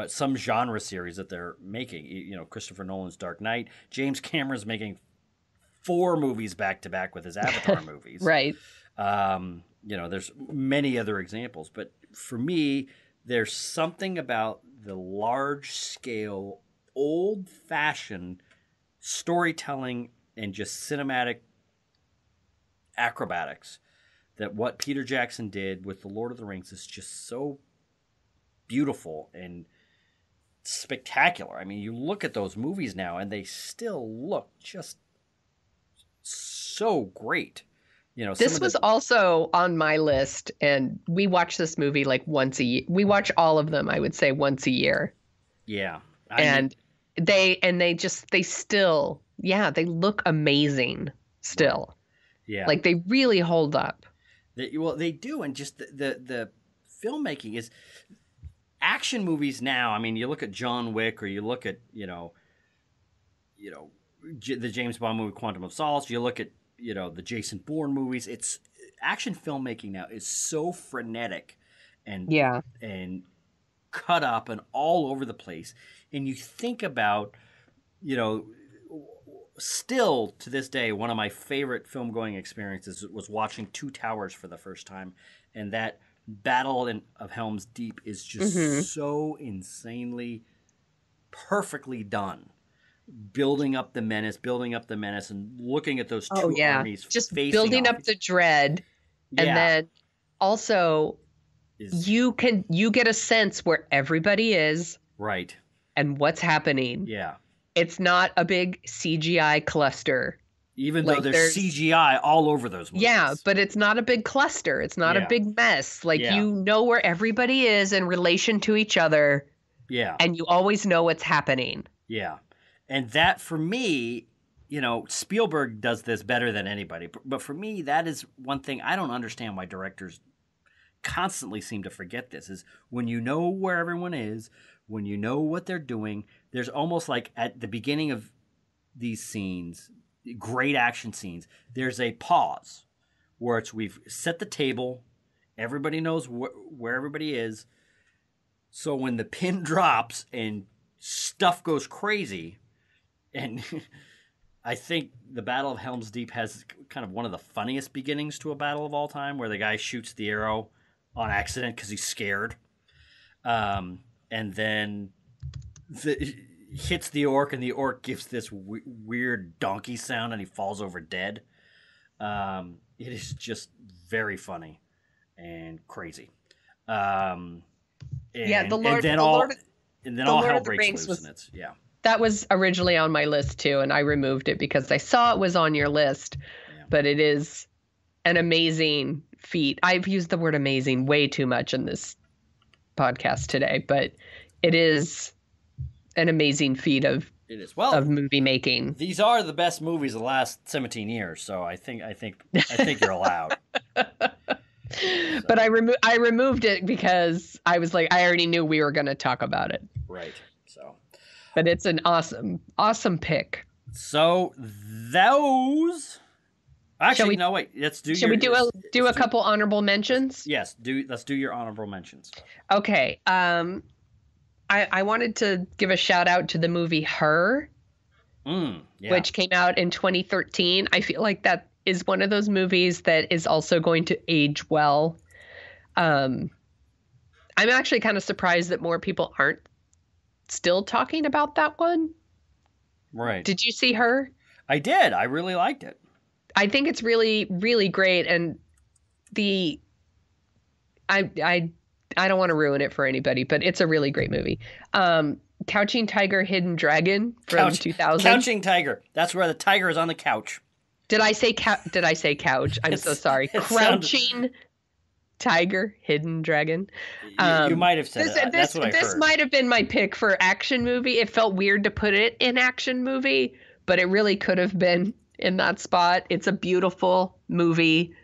some genre series that they're making. Christopher Nolan's Dark Knight. James Cameron's making 4 movies back to back with his Avatar movies. Right. There's many other examples, but for me, there's something about the large scale, old fashioned storytelling and just cinematic acrobatics that what Peter Jackson did with the Lord of the Rings is just so beautiful and spectacular. I mean, you look at those movies now and they still look just so great. This was also on my list, and we watch this movie like once a year. We watch all of them, I would say, once a year. Yeah. They still, yeah, they look amazing still. Yeah. Like they really hold up. They do, and just the filmmaking is action movies now. I mean, you look at John Wick, or you look at the James Bond movie Quantum of Solace. You look at the Jason Bourne movies. It's action filmmaking now is so frenetic, and Yeah. and cut up and all over the place. And you think about, still to this day, one of my favorite film going experiences was watching Two Towers for the first time, and that Battle of Helm's Deep is just so insanely perfectly done. Building up the menace, and looking at those two armies just facing building off. up the dread, and then also you get a sense where everybody is, right, and what's happening. Yeah, it's not a big CGI cluster, even though there's CGI all over those movies. Yeah, but it's not a big cluster. It's not a big mess. Like you know where everybody is in relation to each other. Yeah, and you always know what's happening. Yeah. And that, for me, Spielberg does this better than anybody. But for me, that is one thing I don't understand why directors constantly seem to forget this, is when you know where everyone is, when you know what they're doing, there's almost like at the beginning of these scenes, great action scenes, there's a pause where we've set the table, everybody knows where everybody is. So when the pin drops and stuff goes crazy, and I think the Battle of Helm's Deep has kind of one of the funniest beginnings to a battle of all time, where the guy shoots the arrow on accident because he's scared, and then hits the orc, and the orc gives this weird donkey sound, and he falls over dead. It is just very funny and crazy. And then all hell breaks loose, and it's That was originally on my list too, and I removed it because I saw it was on your list. Yeah. But it is an amazing feat. I've used the word amazing way too much in this podcast today, but it is an amazing feat of movie making. These are the best movies of the last 17 years, so I think you're allowed. But I removed it because I was like, I already knew we were going to talk about it. Right. So. But it's an awesome pick. So those. Actually, no, wait. Let's do. Should we do a couple honorable mentions? Yes. Let's do your honorable mentions. Okay. I wanted to give a shout out to the movie Her, which came out in 2013. I feel like that is one of those movies that is also going to age well. I'm actually kind of surprised that more people aren't still talking about that one. Right. Did you see Her? I did. I really liked it. I think it's really, really great. And I don't want to ruin it for anybody, but it's a really great movie. Couching Tiger, Hidden Dragon from 2000. Couching Tiger. That's where the tiger is on the couch. Did I say couch? I'm so sorry. Crouching Tiger, Hidden Dragon. You might have said that. That's what I heard. This might have been my pick for action movie. It felt weird to put it in action movie, but it really could have been in that spot. It's a beautiful movie.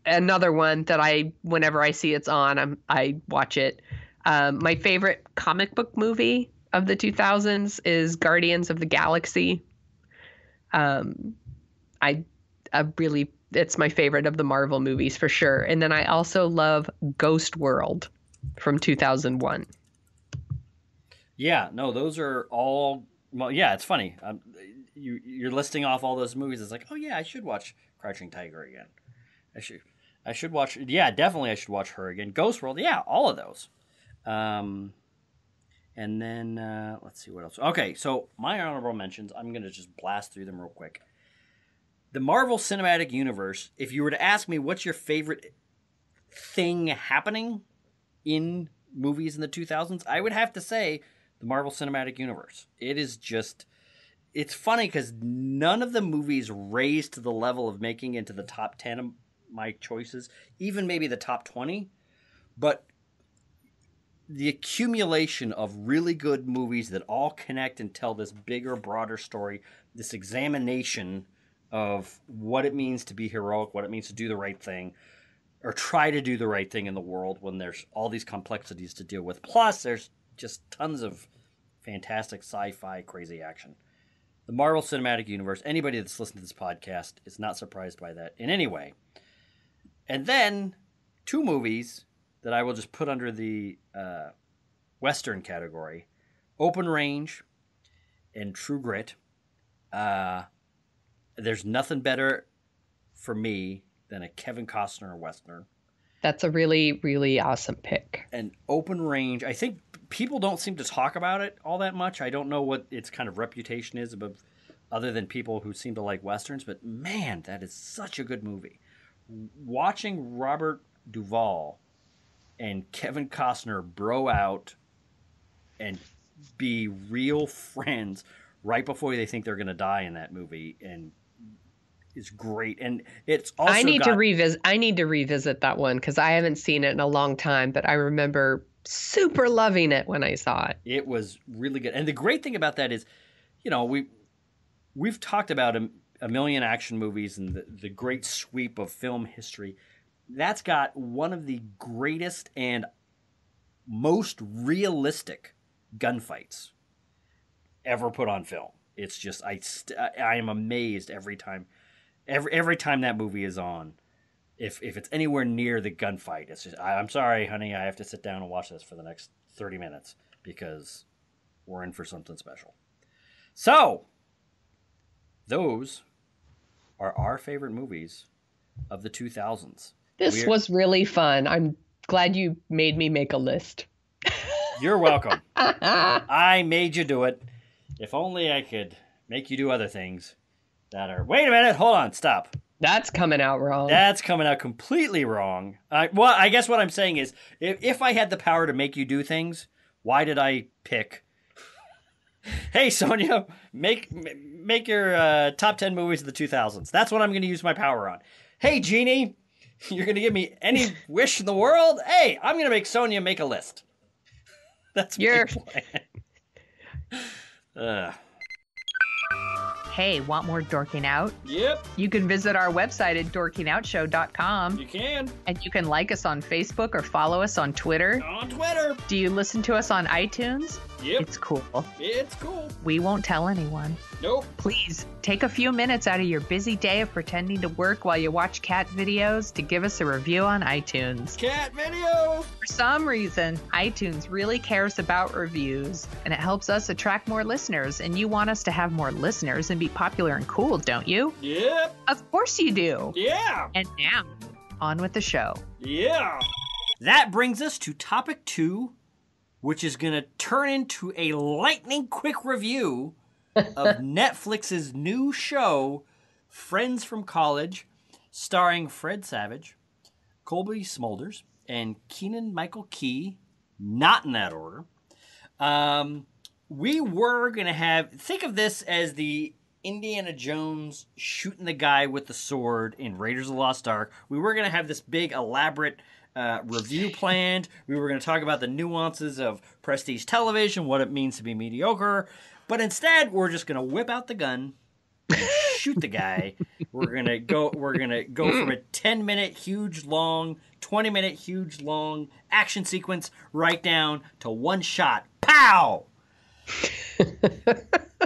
Another one that whenever I see it's on, I watch it. My favorite comic book movie of the 2000s is Guardians of the Galaxy. It's my favorite of the Marvel movies for sure. And then I also love Ghost World from 2001. Yeah, no, those are all. Well, yeah, it's funny. You're listing off all those movies. It's like, oh yeah, I should watch Crouching Tiger again. I should watch. Yeah, definitely, I should watch Her again. Ghost World. Yeah, all of those. And then let's see what else. Okay, so my honorable mentions. I'm gonna just blast through them real quick. The Marvel Cinematic Universe. If you were to ask me what's your favorite thing happening in movies in the 2000s, I would have to say the Marvel Cinematic Universe. It is just. It's funny because none of the movies raised to the level of making into the top 10 of my choices, even maybe the top 20. But the accumulation of really good movies that all connect and tell this bigger, broader story, this examination of what it means to be heroic, what it means to do the right thing, or try to do the right thing in the world when there's all these complexities to deal with. Plus, there's just tons of fantastic sci-fi crazy action. The Marvel Cinematic Universe, anybody that's listened to this podcast is not surprised by that in any way. And then 2 movies that I will just put under the Western category, Open Range and True Grit. There's nothing better for me than a Kevin Costner Western. That's a really, really awesome pick. And Open Range, I think people don't seem to talk about it all that much. I don't know what its kind of reputation is above, other than people who seem to like Westerns, but man, that is such a good movie. Watching Robert Duvall and Kevin Costner bro out and be real friends right before they think they're going to die in that movie, and is great. And it's also I need to revisit that one because I haven't seen it in a long time, but I remember super loving it when I saw it. It was really good. And the great thing about that is, you know, we've talked about a million action movies and the great sweep of film history. That's got one of the greatest and most realistic gunfights ever put on film. It's just I am amazed every time that movie is on. If it's anywhere near the gunfight, it's just I'm sorry, honey, I have to sit down and watch this for the next 30 minutes because we're in for something special. So, those are our favorite movies of the 2000s. This was really fun. I'm glad you made me make a list. You're welcome. I made you do it. If only I could make you do other things that are... Wait a minute. Hold on. Stop. That's coming out wrong. That's coming out completely wrong. Well, I guess what I'm saying is, if I had the power to make you do things, why did I pick... Hey, Sonia, make your top 10 movies of the 2000s. That's what I'm going to use my power on. Hey, Jeannie, you're going to give me any wish in the world? Hey, I'm going to make Sonia make a list. That's your plan. Hey, want more dorking out? Yep. You can visit our website at dorkingoutshow.com. You can. And you can like us on Facebook or follow us on Twitter. On Twitter. Do you listen to us on iTunes? Yep. It's cool. It's cool. We won't tell anyone. Nope. Please take a few minutes out of your busy day of pretending to work while you watch cat videos to give us a review on iTunes. Cat videos! For some reason, iTunes really cares about reviews, and it helps us attract more listeners, and you want us to have more listeners and be popular and cool, don't you? Yep. Of course you do. Yeah. And now, on with the show. Yeah. That brings us to topic 2, which is going to turn into a lightning quick review of Netflix's new show, Friends from College, starring Fred Savage, Cobie Smulders, and Keegan-Michael Key, not in that order. We were going to have, think of this as the Indiana Jones shooting the guy with the sword in Raiders of the Lost Ark. We were going to have this big, elaborate review planned. We were going to talk about the nuances of prestige television, what it means to be mediocre. But instead, we're just going to whip out the gun, and shoot the guy. We're going to go from a 10-minute huge long, 20-minute huge long action sequence right down to one shot. Pow!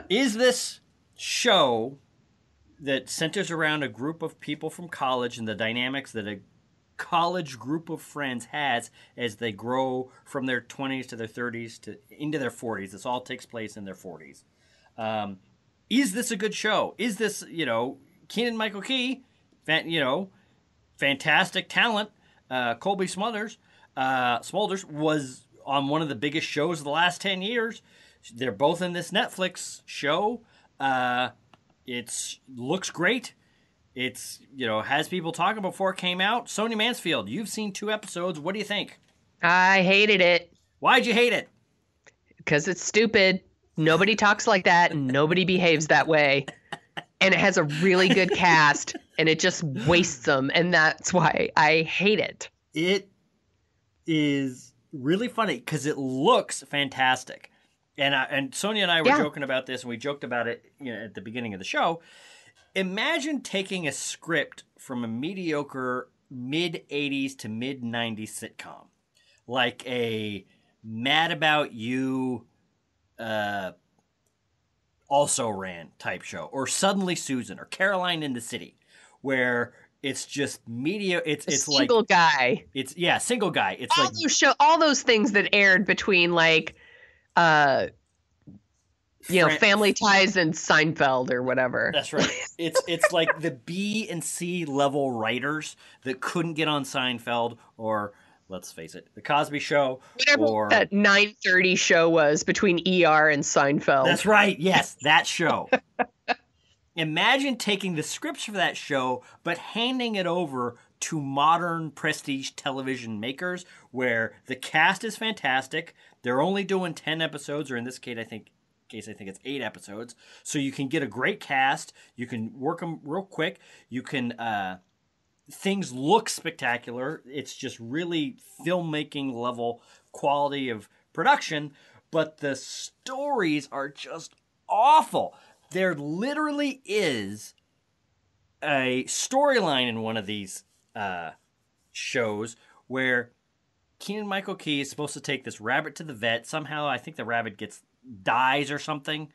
Is this show that centers around a group of people from college and the dynamics that a college group of friends has as they grow from their 20s to their 30s to into their 40s. This all takes place in their 40s. Is this a good show? Is this, Keegan-Michael Key, fantastic talent. Cobie Smulders was on one of the biggest shows of the last 10 years. They're both in this Netflix show. It looks great. It's, has people talking before it came out. Sonia Mansfield, you've seen 2 episodes. What do you think? I hated it. Why'd you hate it? Because it's stupid. Nobody talks like that, and nobody behaves that way. And it has a really good cast, and it just wastes them, and that's why I hate it. It is really funny because it looks fantastic. And Sonia and I were joking about this, and we joked about it at the beginning of the show. Imagine taking a script from a mediocre mid-'80s to mid-'90s sitcom, like a Mad About You, Also Ran type show, or Suddenly Susan, or Caroline in the City, where it's just media. It's single guy. It's single guy. It's all those things that aired between Family Ties and Seinfeld or whatever. That's right. It's like the B and C level writers that couldn't get on Seinfeld, or let's face it, the Cosby Show, whatever that 9:30 show was between ER and Seinfeld. That's right. Yes, that show. Imagine taking the scripts for that show, but handing it over to modern prestige television makers, where the cast is fantastic. They're only doing 10 episodes, or in this case, I think it's 8 episodes. So you can get a great cast. You can work them real quick. You can things look spectacular. It's just really filmmaking level quality of production, but the stories are just awful. There literally is a storyline in one of these shows where Keegan-Michael Key is supposed to take this rabbit to the vet. Somehow, I think the rabbit dies or something,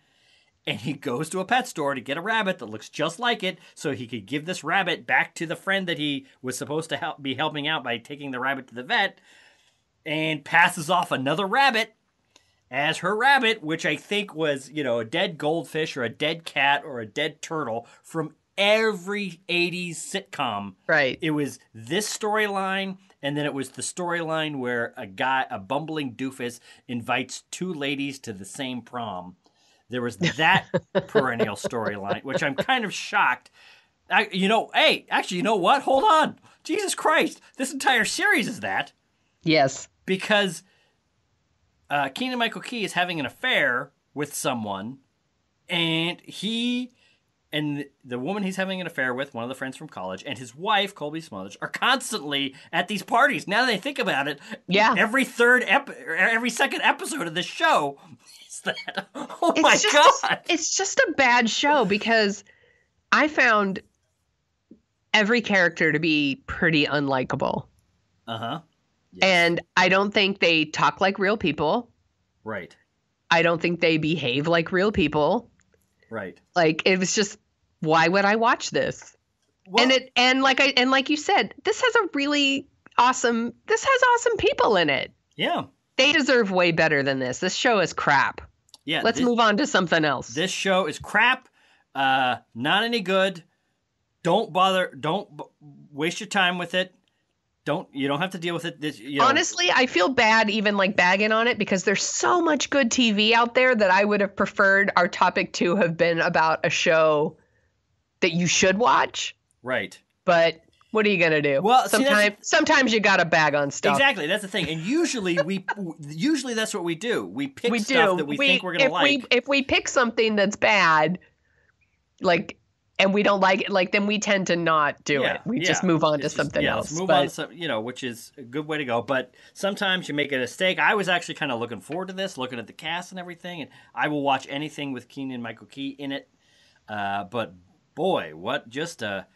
and he goes to a pet store to get a rabbit that looks just like it, so he could give this rabbit back to the friend that he was supposed to be helping out by taking the rabbit to the vet, and passes off another rabbit as her rabbit, which I think was, a dead goldfish or a dead cat or a dead turtle from every 80s sitcom. Right. It was this storyline, and then it was the storyline where a bumbling doofus invites 2 ladies to the same prom. There was that perennial storyline, which I'm kind of shocked. Actually, you know what? Hold on. Jesus Christ. This entire series is that. Yes. Because Keegan-Michael Key is having an affair with someone, and the woman he's having an affair with, one of the friends from college, and his wife, Cobie Smulders, are constantly at these parties. Now that I think about it, every second episode of this show is that. Oh my God. It's just a bad show because I found every character to be pretty unlikable. Uh-huh. Yes. And I don't think they talk like real people. Right. I don't think they behave like real people. Right. Like, it was just, why would I watch this? Well, and like you said, this has awesome people in it. Yeah. They deserve way better than this. This show is crap. Yeah. Let's move on to something else. This show is crap. Not any good. Don't waste your time with it. You don't have to deal with it. Honestly, I feel bad even bagging on it because there's so much good TV out there that I would have preferred our topic to have been about a show that you should watch. Right. But what are you gonna do? Well, sometimes you got to bag on stuff. Exactly, that's the thing. And usually that's what we do. We pick stuff that we think we're gonna like. If we pick something that's bad, and we don't like it, then we tend to not do it. We just move on to something else. Let's move on to something, which is a good way to go. But sometimes you make a mistake. I was actually kind of looking forward to this, looking at the cast and everything, and I will watch anything with Keegan-Michael Key in it. But boy, what just a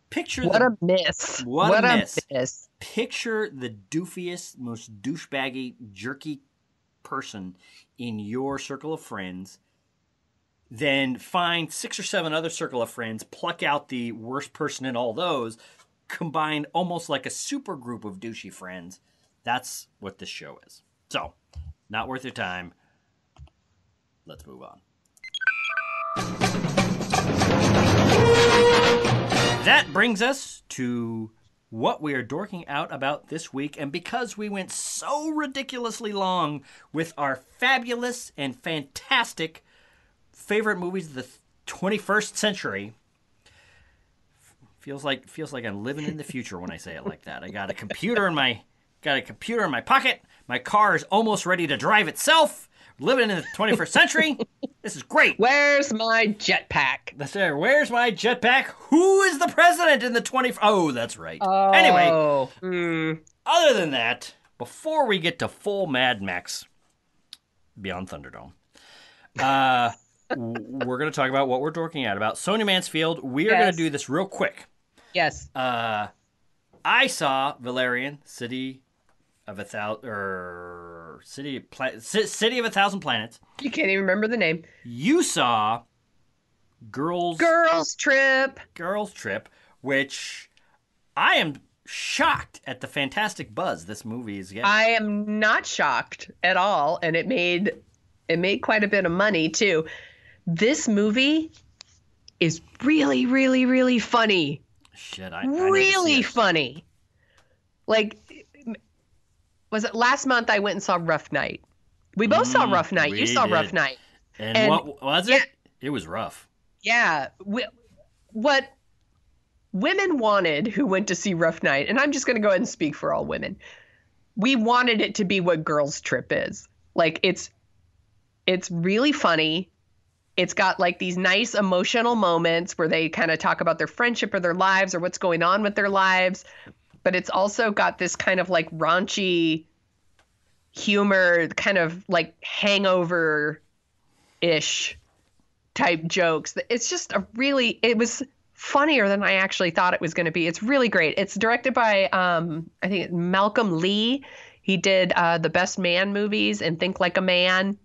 picture! What a miss! What a miss! Picture the doofiest, most douchebaggy, jerky person in your circle of friends. Then find 6 or 7 other circle of friends, pluck out the worst person in all those, combine almost like a super group of douchey friends. That's what this show is. So, not worth your time. Let's move on. That brings us to what we are dorking out about this week. And because we went so ridiculously long with our fabulous and fantastic favorite movies of the 21st century, feels like I'm living in the future when I say it like that. I got a computer in my pocket. My car is almost ready to drive itself. Living in the 21st century. This is great. Where's my jetpack? That's there. Where's my jetpack? Who is the president in the 20? Oh, that's right. Oh. Anyway, other than that, before we get to full Mad Max Beyond Thunderdome, we're going to talk about what we're dorking out about. Sonia Mansfield, we are going to do this real quick. Yes. I saw Valerian, City of a Thousand Planets. You can't even remember the name. You saw Girls Trip, which I am shocked at the fantastic buzz this movie is getting. I am not shocked at all, and it made quite a bit of money too. This movie is really, really, really funny. Shit, really funny. Like, was it last month I went and saw Rough Night? We both saw Rough Night. You saw Rough Night. And what was it? It was rough. Yeah. What women wanted who went to see Rough Night, and I'm just going to go ahead and speak for all women. We wanted it to be what Girls Trip is. Like, it's really funny. It's got like these nice emotional moments where they kind of talk about their friendship or their lives or what's going on with their lives. But it's also got this kind of like raunchy humor, kind of like hangover-ish type jokes. It's just it was funnier than I actually thought it was going to be. It's really great. It's directed by, I think, Malcolm Lee. He did The Best Man movies and Think Like a Man.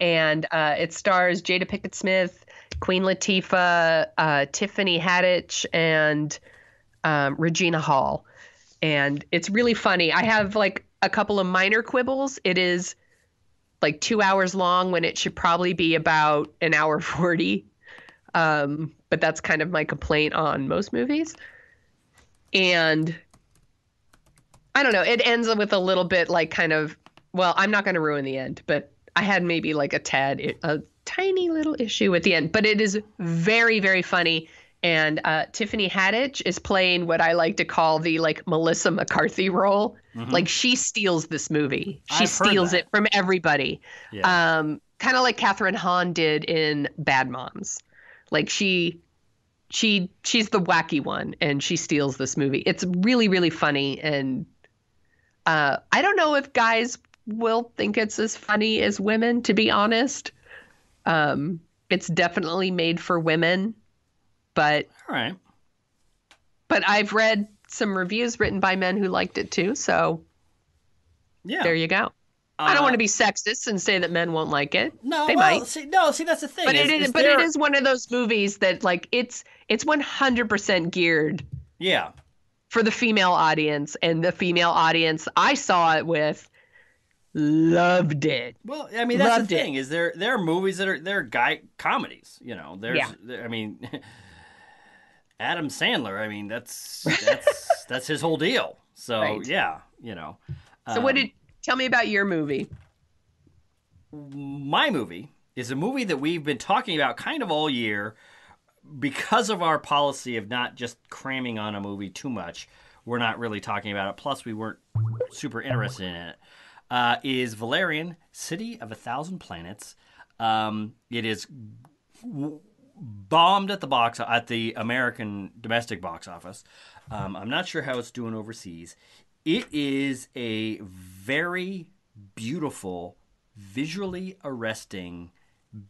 And it stars Jada Pinkett Smith, Queen Latifah, Tiffany Haddish, and Regina Hall. And it's really funny. I have like a couple of minor quibbles. It is like 2 hours long when it should probably be about an hour 40. But that's kind of my complaint on most movies. And I don't know. It ends with a little bit like kind of, well, I'm not going to ruin the end, but I had maybe like a tiny little issue at the end, but it is very, very funny. And Tiffany Haddish is playing what I like to call the like Melissa McCarthy role. Mm-hmm. Like she steals this movie. She steals it from everybody. Yeah. Kind of like Catherine Hahn did in Bad Moms. Like she's the wacky one and she steals this movie. It's really, really funny. And I don't know if guys will think it's as funny as women, to be honest. It's definitely made for women, but all right. But I've read some reviews written by men who liked it too, so yeah, there you go. I don't want to be sexist and say that men won't like it. No, they might. See, that's the thing. But it is one of those movies that like it's 100% geared. Yeah. For the female audience, and the female audience I saw it with loved it. Well, I mean, that's the thing. Is there are movies that are guy comedies. You know, I mean, Adam Sandler. I mean, that's his whole deal. So right. Yeah, you know. So tell me about your movie. My movie is a movie that we've been talking about kind of all year because of our policy of not just cramming on a movie too much. We're not really talking about it. Plus, we weren't super interested in it. Is Valerian, City of a Thousand Planets. It is bombed at the American domestic box office. I'm not sure how it's doing overseas. It is a very beautiful, visually arresting,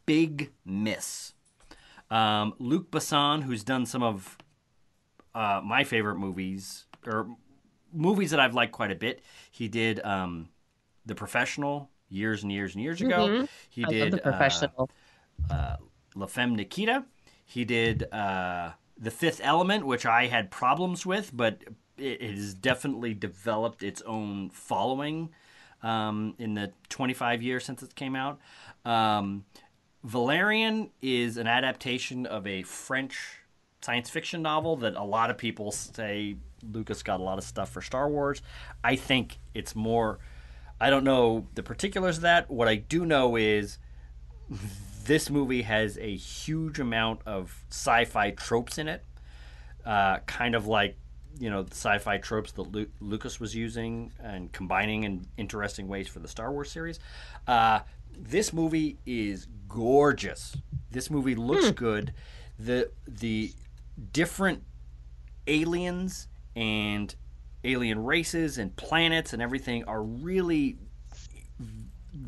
big miss. Luc Besson, who's done some of my favorite movies, or movies that I've liked quite a bit. He did The Professional years and years and years ago. Mm-hmm. He I did love The Professional. La Femme Nikita. He did The Fifth Element, which I had problems with, but it has definitely developed its own following in the 25 years since it came out. Valerian is an adaptation of a French science fiction novel that a lot of people say Lucas got a lot of stuff for Star Wars. I think it's more... I don't know the particulars of that. What I do know is this movie has a huge amount of sci-fi tropes in it. Kind of like, you know, the sci-fi tropes that Lucas was using and combining in interesting ways for the Star Wars series. This movie is gorgeous. This movie looks good. The different aliens and alien races and planets and everything are really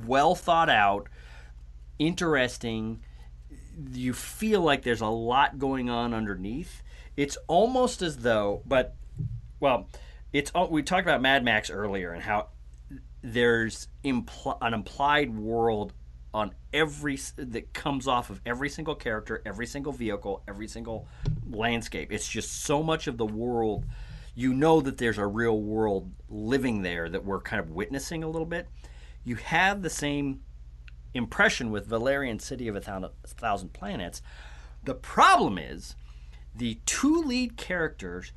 well thought out, interesting. You feel like there's a lot going on underneath. It's almost as though, we talked about Mad Max earlier and how there's an implied world on that comes off of every single character, every single vehicle, every single landscape. It's just so much of the world. You know that there's a real world living there that we're kind of witnessing a little bit. You have the same impression with Valerian City of a Thousand Planets. The problem is the two lead characters,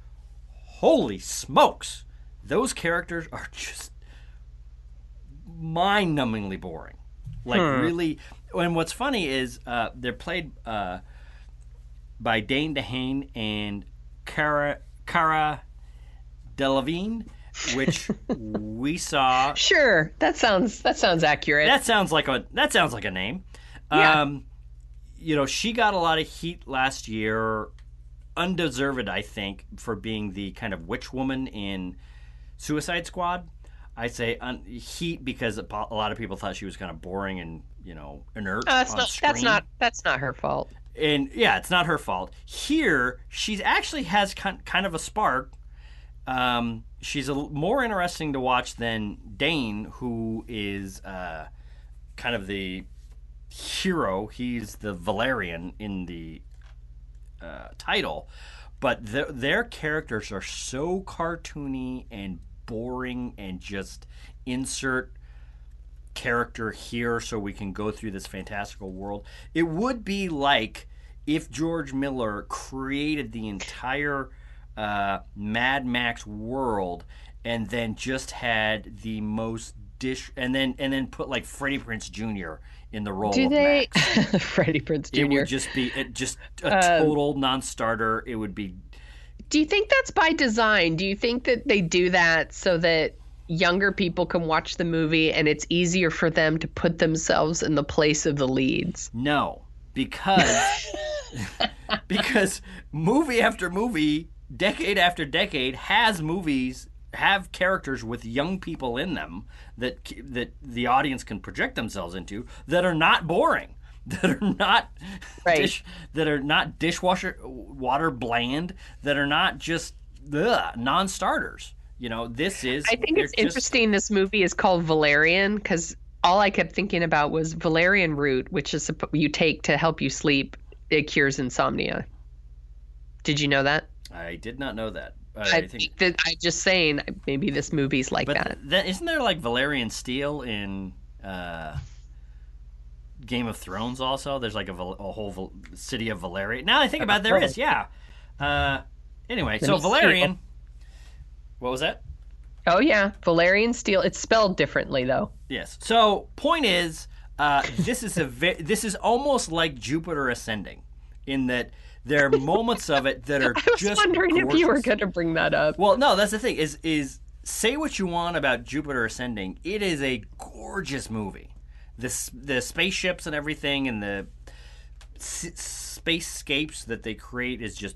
holy smokes, those characters are just mind-numbingly boring. Like really, and what's funny is they're played by Dane DeHaan and Cara Delevingne, which we saw. Sure, that sounds accurate. That sounds like a name. Yeah. She got a lot of heat last year, undeserved, I think, for being the kind of witch woman in Suicide Squad. I say heat because a lot of people thought she was kind of boring and inert on screen. That's not her fault. And yeah, it's not her fault. Here, she actually has kind of a spark. She's more interesting to watch than Dane, who is kind of the hero. He's the Valerian in the title, but their characters are so cartoony and boring and just insert character here so we can go through this fantastical world. It would be like if George Miller created the entire Mad Max world and then just had the most and then put like Freddie Prinze Jr. in the role of Max. Freddie Prinze Jr. It would just be a total non-starter. It would be. Do you think that's by design? Do you think that they do that so that younger people can watch the movie and it's easier for them to put themselves in the place of the leads? No, because movie after movie, decade after decade, have characters with young people in them that the audience can project themselves into that are not boring. That are not that are not dishwasher water bland, that are not just non-starters. This is. I think it's interesting. This movie is called Valerian because all I kept thinking about was valerian root, which is you take to help you sleep. It cures insomnia. Did you know that? I did not know that. I'm just saying maybe this movie's like that. Isn't there like Valerian steel in Game of Thrones also? There's like a whole city of Valerian. Now I think about it, there is, yeah. Anyway, so Valerian. What was that? Oh yeah, Valerian steel. It's spelled differently though. Yes. So point is, this is almost like Jupiter Ascending, in that there are moments of it that are just. I was wondering gorgeous. if you were going to bring that up. Well, no, that's the thing. Is say what you want about Jupiter Ascending. It is a gorgeous movie. The spaceships and everything and the spacescapes that they create is just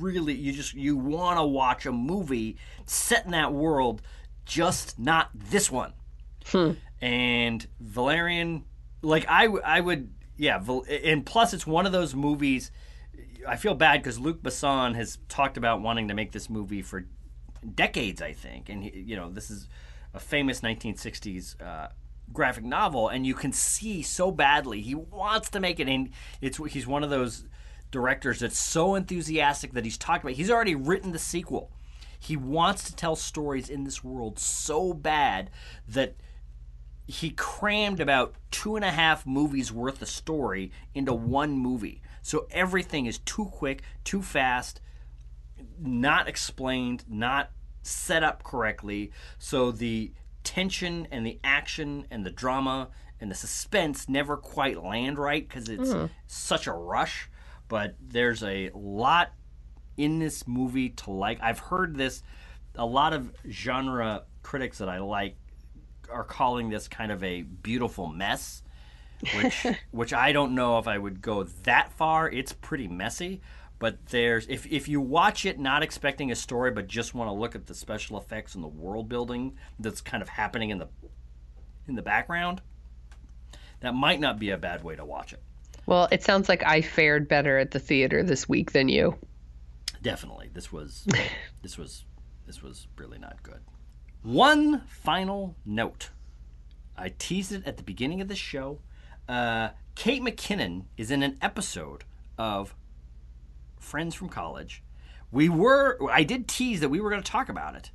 really you want to watch a movie set in that world, just not this one. And Valerian, like I would, yeah, and plus it's one of those movies. I feel bad because Luc Besson has talked about wanting to make this movie for decades, I think, and this is a famous 1960s graphic novel, and you can see so badly he wants to make it, and he's one of those directors that's so enthusiastic that he's talked about. He's already written the sequel. He wants to tell stories in this world so bad that he crammed about 2.5 movies worth of story into one movie. So everything is too quick, too fast, not explained, not set up correctly. So the tension and the action and the drama and the suspense never quite land right because it's such a rush. But there's a lot in this movie to like. I've heard this, a lot of genre critics that I like are calling this kind of a beautiful mess, which I don't know if I would go that far. It's pretty messy, But there's if you watch it not expecting a story but just want to look at the special effects and the world building that's kind of happening in the background, that might not be a bad way to watch it. Well, it sounds like I fared better at the theater this week than you. Definitely. This was really not good. One final note. I teased it at the beginning of the show. Kate McKinnon is in an episode of Friends from College. I did tease that we were going to talk about it,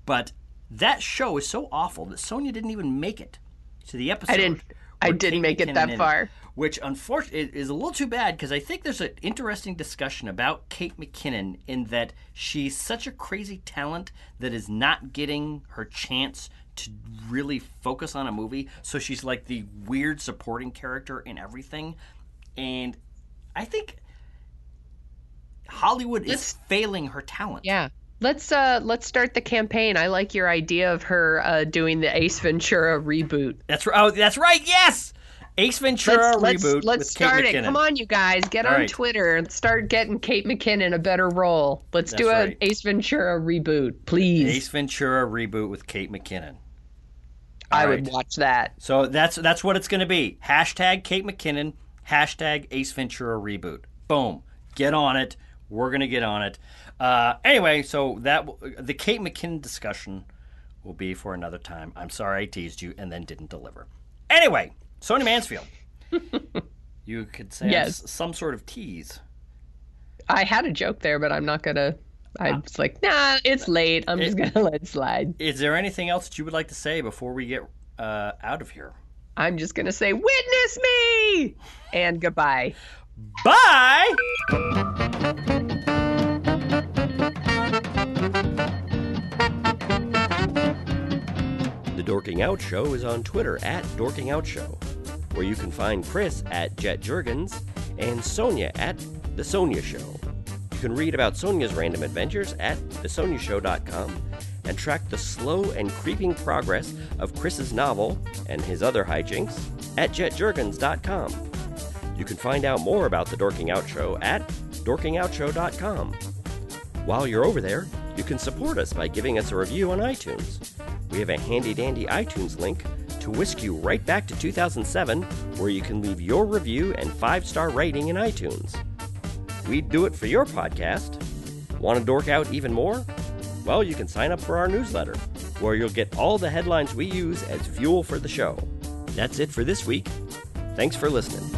but that show is so awful that Sonia didn't even make it to the episode. I didn't make it that far. Which, unfortunately, is a little too bad because I think there's an interesting discussion about Kate McKinnon in that she's such a crazy talent that is not getting her chance to really focus on a movie. So she's like the weird supporting character in everything. And I think Hollywood is failing her talent. Yeah. Let's start the campaign. I like your idea of her doing the Ace Ventura reboot. That's right. Oh, that's right. Yes. Ace Ventura reboot. Let's start it. Come on, you guys. Get on Twitter and start getting Kate McKinnon a better role. Let's do an Ace Ventura reboot, please. Ace Ventura reboot with Kate McKinnon. I would watch that. So that's what it's going to be. Hashtag Kate McKinnon. Hashtag Ace Ventura reboot. Boom. Get on it. We're going to get on it. Anyway, so the Kate McKinnon discussion will be for another time. I'm sorry I teased you and then didn't deliver. Anyway, Sonia Mansfield, you could say some sort of tease. I had a joke there, but I'm not going to. I'm just like, nah, it's late. I'm just going to let it slide. Is there anything else that you would like to say before we get out of here? I'm just going to say, witness me! And goodbye. Bye! The Dorking Out Show is on Twitter at Dorking Out Show, where you can find Chris at Jet Jurgens and Sonia at The Sonia Show. You can read about Sonia's random adventures at thesoniashow.com and track the slow and creeping progress of Chris's novel and his other hijinks at jetjurgens.com. You can find out more about The Dorking Out Show at dorkingoutshow.com. While you're over there, you can support us by giving us a review on iTunes. We have a handy-dandy iTunes link to whisk you right back to 2007, where you can leave your review and 5-star rating in iTunes. We'd do it for your podcast. Want to dork out even more? Well, you can sign up for our newsletter, where you'll get all the headlines we use as fuel for the show. That's it for this week. Thanks for listening.